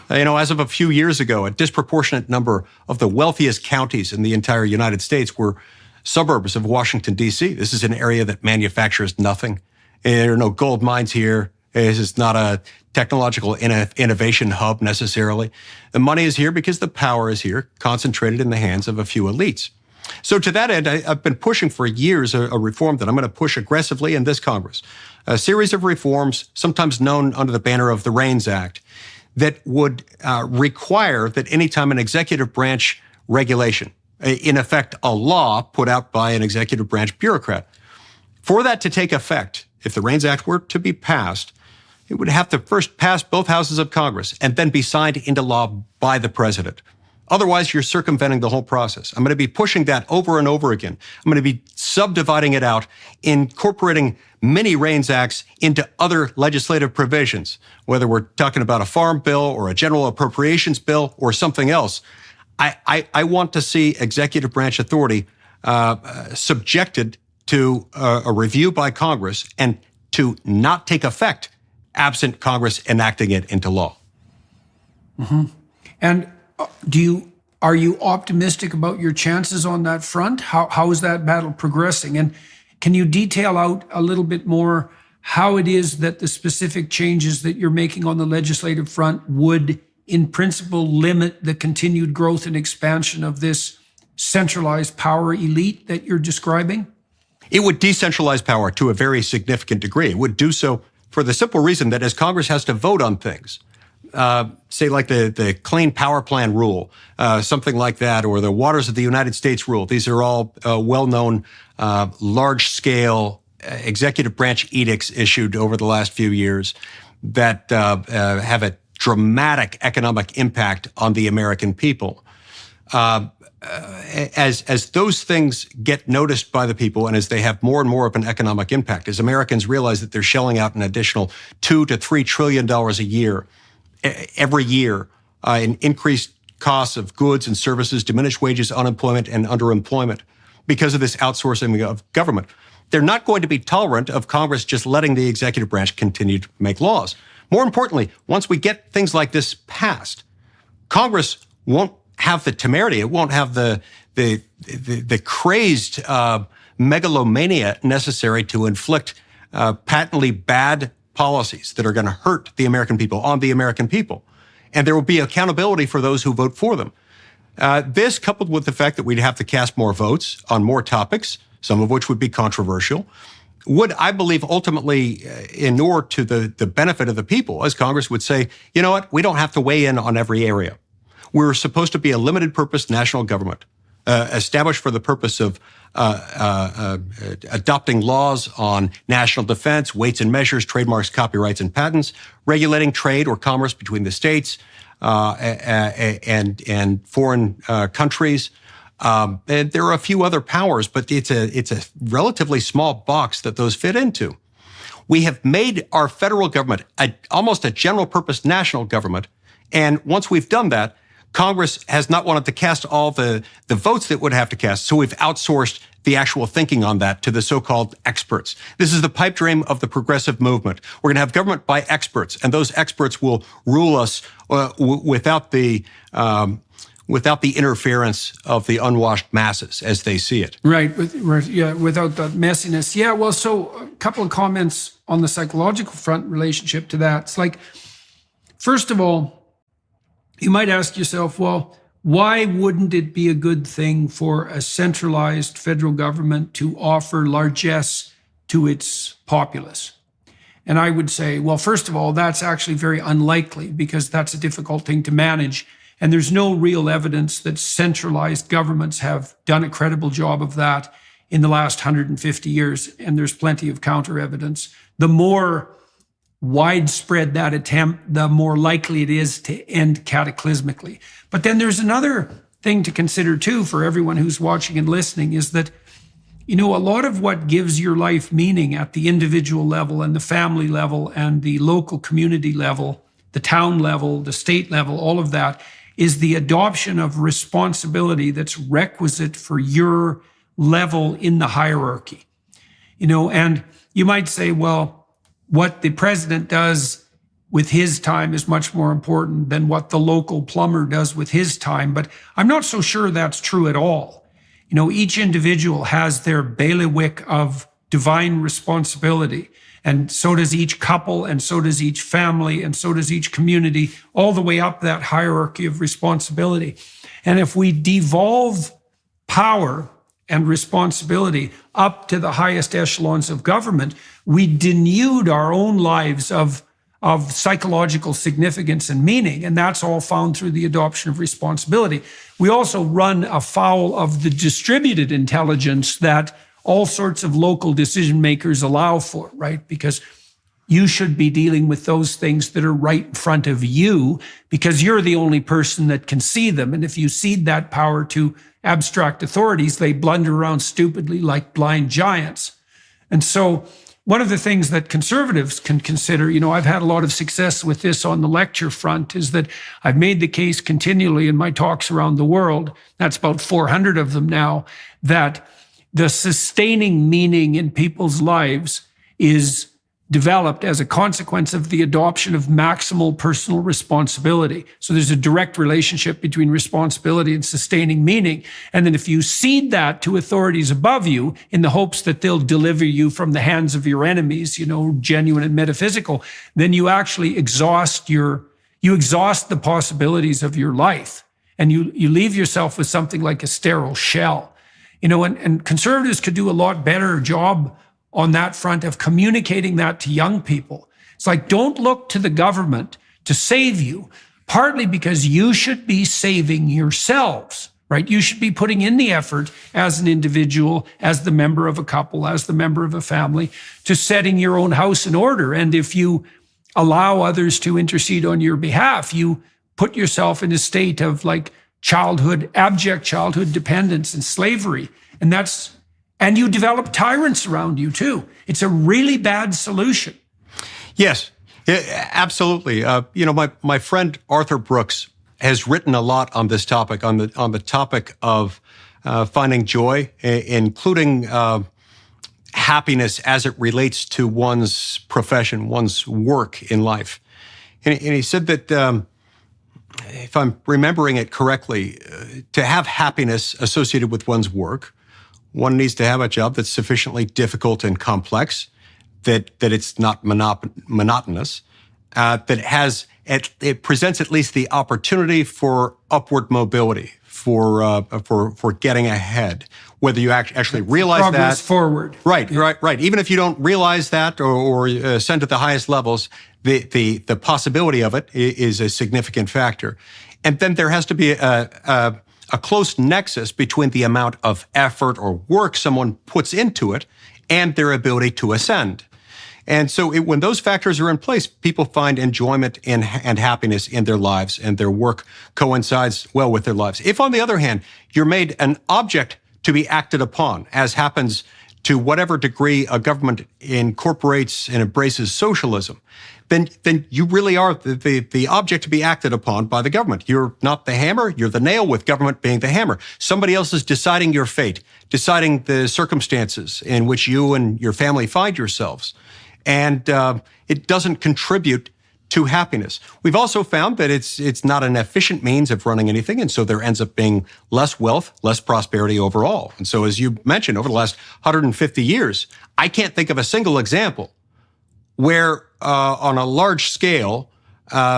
As of a few years ago, a disproportionate number of the wealthiest counties in the entire United States were suburbs of Washington, D.C. This is an area that manufactures nothing. There are no gold mines here. This is not a technological innovation hub necessarily. The money is here because the power is here, concentrated in the hands of a few elites. So to that end, I've been pushing for years a reform that I'm going to push aggressively in this Congress. A series of reforms, sometimes known under the banner of the REINS Act, that would require that anytime an executive branch regulation, in effect a law put out by an executive branch bureaucrat, for that to take effect, if the REINS Act were to be passed, it would have to first pass both houses of Congress and then be signed into law by the president. Otherwise, you're circumventing the whole process. I'm going to be pushing that over and over again. I'm going to be subdividing it out, incorporating many REINS Acts into other legislative provisions, whether we're talking about a farm bill or a general appropriations bill or something else. I want to see executive branch authority subjected to a review by Congress and to not take effect absent Congress enacting it into law. And are you optimistic about your chances on that front? How is that battle progressing? And can you detail out a little bit more how it is that the specific changes that you're making on the legislative front would, in principle, limit the continued growth and expansion of this centralized power elite that you're describing? It would decentralize power to a very significant degree. It would do so for the simple reason that as Congress has to vote on things, say like the Clean Power Plan rule, something like that, or the Waters of the United States rule. These are all well-known, large-scale executive branch edicts issued over the last few years that have a dramatic economic impact on the American people. As those things get noticed by the people and as they have more and more of an economic impact, as Americans realize that they're shelling out an additional $2 to $3 trillion a year, every year, in increased costs of goods and services, diminished wages, unemployment, and underemployment because of this outsourcing of government, they're not going to be tolerant of Congress just letting the executive branch continue to make laws. More importantly, once we get things like this passed, Congress won't have the temerity, it won't have the crazed megalomania necessary to inflict patently bad policies that are going to hurt the American people on the American people. And there will be accountability for those who vote for them. This, coupled with the fact that we'd have to cast more votes on more topics, some of which would be controversial, would, I believe, ultimately inure to the benefit of the people, as Congress would say, you know what, we don't have to weigh in on every area. We're supposed to be a limited purpose national government, established for the purpose of adopting laws on national defense, weights and measures, trademarks, copyrights, and patents, regulating trade or commerce between the states and foreign countries. And there are a few other powers, but it's a relatively small box that those fit into. We have made our federal government almost a general purpose national government. And once we've done that, Congress has not wanted to cast all the votes that it would have to cast, so we've outsourced the actual thinking on that to the so-called experts. This is the pipe dream of the progressive movement. We're going to have government by experts, and those experts will rule us without the interference of the unwashed masses as they see it. Right, without that messiness. Yeah, well, so a couple of comments on the psychological front relationship to that. It's like, first of all, you might ask yourself, well, why wouldn't it be a good thing for a centralized federal government to offer largesse to its populace? And I would say, well, first of all, that's actually very unlikely because that's a difficult thing to manage. And there's no real evidence that centralized governments have done a credible job of that in the last 150 years. And there's plenty of counter evidence. The more widespread that attempt, the more likely it is to end cataclysmically. But then there's another thing to consider too for everyone who's watching and listening is that, you know, a lot of what gives your life meaning at the individual level and the family level and the local community level, the town level, the state level, all of that is the adoption of responsibility that's requisite for your level in the hierarchy. You know, and you might say, well, what the president does with his time is much more important than what the local plumber does with his time. But I'm not so sure that's true at all. You know, each individual has their bailiwick of divine responsibility. And so does each couple, and so does each family, and so does each community, all the way up that hierarchy of responsibility. And if we devolve power and responsibility up to the highest echelons of government, we denude our own lives of psychological significance and meaning, and that's all found through the adoption of responsibility. We also run afoul of the distributed intelligence that all sorts of local decision makers allow for, right? Because you should be dealing with those things that are right in front of you because you're the only person that can see them. And if you cede that power to abstract authorities, they blunder around stupidly like blind giants. And so one of the things that conservatives can consider, you know, I've had a lot of success with this on the lecture front, is that I've made the case continually in my talks around the world, that's about 400 of them now, that the sustaining meaning in people's lives is developed as a consequence of the adoption of maximal personal responsibility. So there's a direct relationship between responsibility and sustaining meaning. And then if you cede that to authorities above you in the hopes that they'll deliver you from the hands of your enemies, genuine and metaphysical, then you actually exhaust the possibilities of your life. And you leave yourself with something like a sterile shell. And conservatives could do a lot better job on that front of communicating that to young people. It's like, don't look to the government to save you, partly because you should be saving yourselves, right? You should be putting in the effort as an individual, as the member of a couple, as the member of a family, to setting your own house in order. And if you allow others to intercede on your behalf, you put yourself in a state of abject childhood dependence and slavery. And you develop tyrants around you too. It's a really bad solution. Yes, absolutely. My friend Arthur Brooks has written a lot on this topic, on the topic of finding joy, including happiness as it relates to one's profession, one's work in life. And he said that, if I'm remembering it correctly, to have happiness associated with one's work, one needs to have a job that's sufficiently difficult and complex, that it's not monotonous, it presents at least the opportunity for upward mobility, for getting ahead. Whether you actually realize progress that, forward, right. Even if you don't realize that or ascend to the highest levels, the possibility of it is a significant factor. And then there has to be a close nexus between the amount of effort or work someone puts into it and their ability to ascend. And so when those factors are in place, people find enjoyment and happiness in their lives, and their work coincides well with their lives. If, on the other hand, you're made an object to be acted upon, as happens to whatever degree a government incorporates and embraces socialism, then you really are the object to be acted upon by the government. You're not the hammer, you're the nail, with government being the hammer. Somebody else is deciding your fate, deciding the circumstances in which you and your family find yourselves. And it doesn't contribute to happiness. We've also found that it's not an efficient means of running anything, and so there ends up being less wealth, less prosperity overall. And so, as you mentioned, over the last 150 years, I can't think of a single example where on a large scale,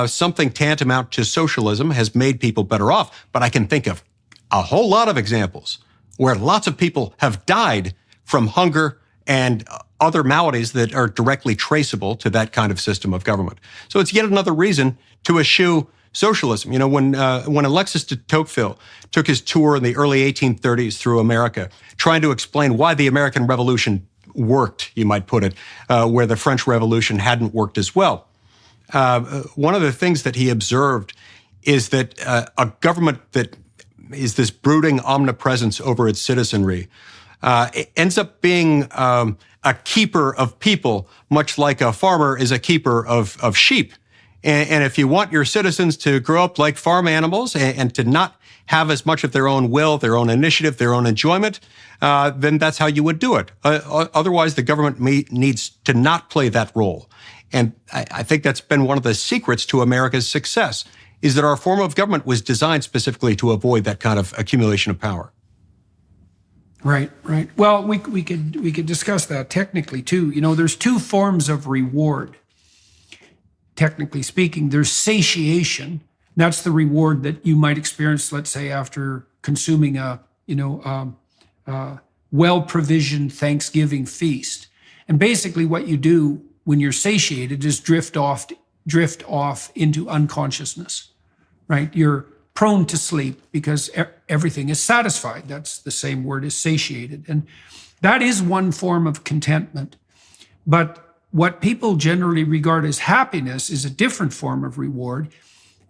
something tantamount to socialism has made people better off. But I can think of a whole lot of examples where lots of people have died from hunger and other maladies that are directly traceable to that kind of system of government. So it's yet another reason to eschew socialism. When Alexis de Tocqueville took his tour in the early 1830s through America, trying to explain why the American Revolution worked, you might put it, where the French Revolution hadn't worked as well. One of the things that he observed is that a government that is this brooding omnipresence over its citizenry it ends up being a keeper of people, much like a farmer is a keeper of sheep. And if you want your citizens to grow up like farm animals and to not have as much of their own will, their own initiative, their own enjoyment, then that's how you would do it. Otherwise, the government needs to not play that role. And I think that's been one of the secrets to America's success, is that our form of government was designed specifically to avoid that kind of accumulation of power. Right. Well, we could discuss that technically too. There's two forms of reward. Technically speaking, there's satiation. That's the reward that you might experience, let's say, after consuming a well-provisioned Thanksgiving feast. And basically, what you do when you're satiated is drift off into unconsciousness. Right? You're prone to sleep because everything is satisfied. That's the same word as satiated. And that is one form of contentment. But what people generally regard as happiness is a different form of reward.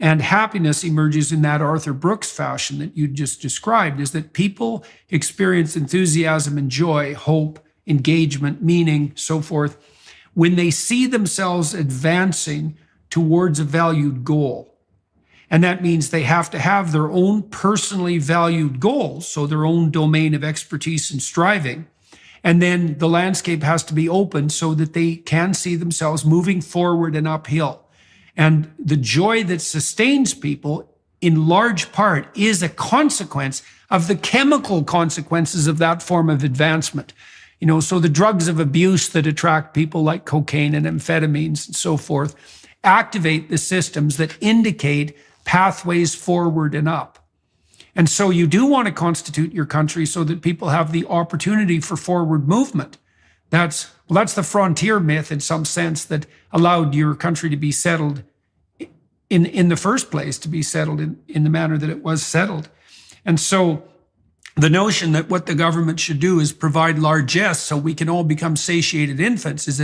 And happiness emerges in that Arthur Brooks fashion that you just described, is that people experience enthusiasm and joy, hope, engagement, meaning, so forth, when they see themselves advancing towards a valued goal. And that means they have to have their own personally valued goals, so their own domain of expertise and striving. And then the landscape has to be opened so that they can see themselves moving forward and uphill. And the joy that sustains people, in large part, is a consequence of the chemical consequences of that form of advancement. So the drugs of abuse that attract people like cocaine and amphetamines and so forth activate the systems that indicate pathways forward and up. And so you do want to constitute your country so that people have the opportunity for forward movement. That's the frontier myth in some sense that allowed your country to be settled in the first place, to be settled in the manner that it was settled. And so the notion that what the government should do is provide largesse so we can all become satiated infants is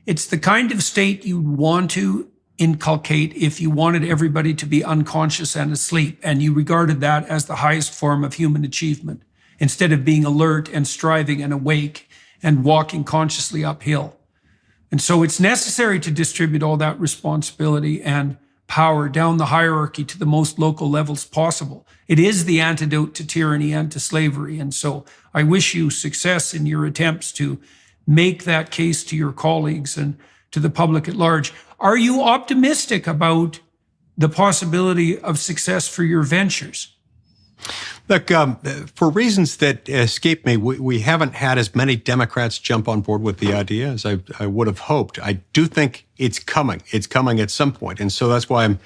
it's the kind of state you'd want to inculcate if you wanted everybody to be unconscious and asleep, and you regarded that as the highest form of human achievement, instead of being alert and striving and awake and walking consciously uphill. And so it's necessary to distribute all that responsibility and power down the hierarchy to the most local levels possible. It is the antidote to tyranny and to slavery. And so I wish you success in your attempts to make that case to your colleagues and to the public at large. Are you optimistic about the possibility of success for your ventures? Look, for reasons that escape me, we haven't had as many Democrats jump on board with the idea as I would have hoped. I do think it's coming. It's coming at some point. And so that's why I'm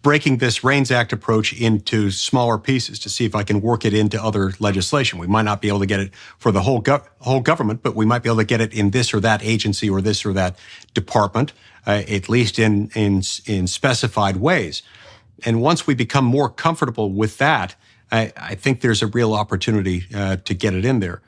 breaking this REINS Act approach into smaller pieces to see if I can work it into other legislation. We might not be able to get it for the whole government, but we might be able to get it in this or that agency or this or that department, at least in specified ways. And once we become more comfortable with that, I think there's a real opportunity to get it in there.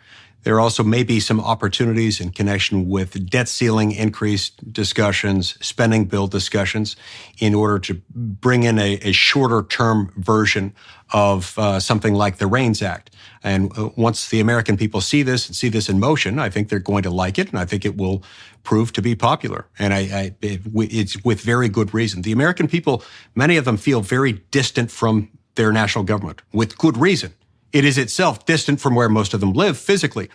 There also may be some opportunities in connection with debt ceiling increase discussions, spending bill discussions, in order to bring in a shorter term version of something like the REINS Act. And once the American people see this and see this in motion, I think they're going to like it, and I think it will prove to be popular. And it's with very good reason. The American people, many of them feel very distant from their national government, with good reason. It is itself distant from where most of them live physically,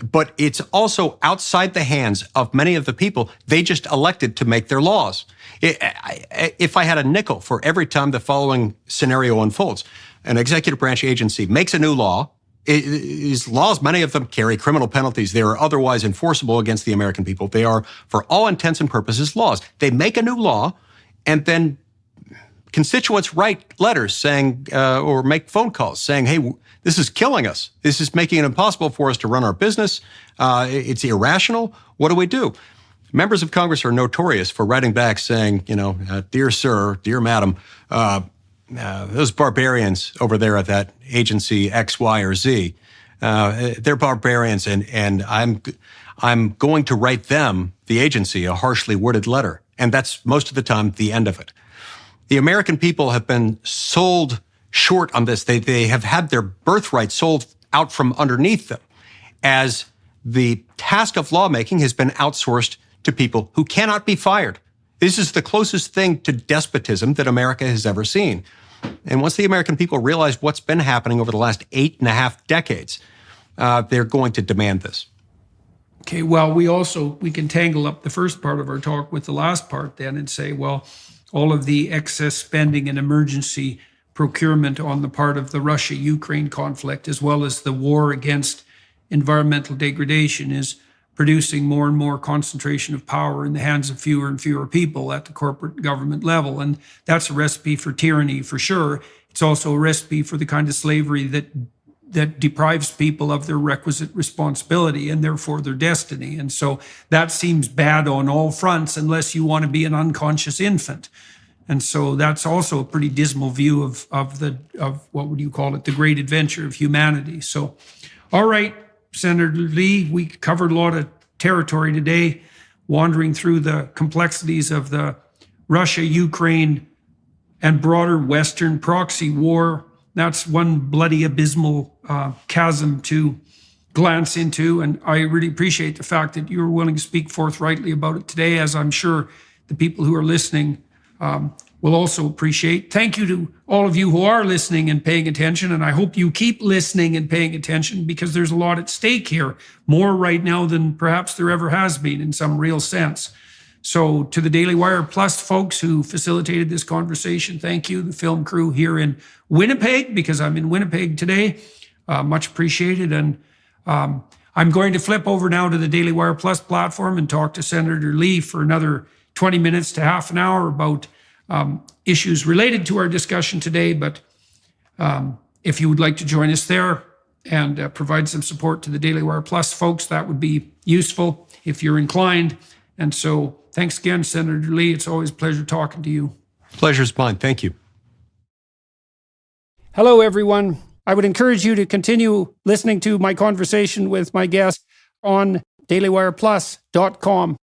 but it's also outside the hands of many of the people they just elected to make their laws. If I had a nickel for every time the following scenario unfolds, an executive branch agency makes a new law. These laws, many of them carry criminal penalties. They are otherwise enforceable against the American people. They are, for all intents and purposes, laws. They make a new law, and then constituents write letters saying, or make phone calls saying, hey, this is killing us. This is making it impossible for us to run our business. It's irrational. What do we do? Members of Congress are notorious for writing back saying, dear sir, dear madam, those barbarians over there at that agency X, Y, or Z, they're barbarians, and I'm going to write them, the agency, a harshly worded letter. And that's most of the time the end of it. The American people have been sold short on this. They have had their birthright sold out from underneath them, as the task of lawmaking has been outsourced to people who cannot be fired. This is the closest thing to despotism that America has ever seen. And once the American people realize what's been happening over the last 8.5 decades, they're going to demand this. Okay, well, we can tangle up the first part of our talk with the last part then and say, well, all of the excess spending and emergency procurement on the part of the Russia-Ukraine conflict, as well as the war against environmental degradation, is producing more and more concentration of power in the hands of fewer and fewer people at the corporate government level. And that's a recipe for tyranny, for sure. It's also a recipe for the kind of slavery that deprives people of their requisite responsibility and therefore their destiny. And so that seems bad on all fronts unless you want to be an unconscious infant. And so that's also a pretty dismal view of what would you call it, the great adventure of humanity. So, all right, Senator Lee, we covered a lot of territory today, wandering through the complexities of the Russia, Ukraine, and broader Western proxy war. That's one bloody abysmal chasm to glance into. And I really appreciate the fact that you were willing to speak forthrightly about it today, as I'm sure the people who are listening will also appreciate. Thank you to all of you who are listening and paying attention, and I hope you keep listening and paying attention because there's a lot at stake here, more right now than perhaps there ever has been in some real sense. So to the Daily Wire Plus folks who facilitated this conversation, thank you. The film crew here in Winnipeg, because I'm in Winnipeg today, much appreciated. And I'm going to flip over now to the Daily Wire Plus platform and talk to Senator Lee for another 20 minutes to half an hour about issues related to our discussion today. But if you would like to join us there and provide some support to the Daily Wire Plus folks, that would be useful if you're inclined. And so thanks again, Senator Lee. It's always a pleasure talking to you. Pleasure's mine. Thank you. Hello, everyone. I would encourage you to continue listening to my conversation with my guest on dailywireplus.com.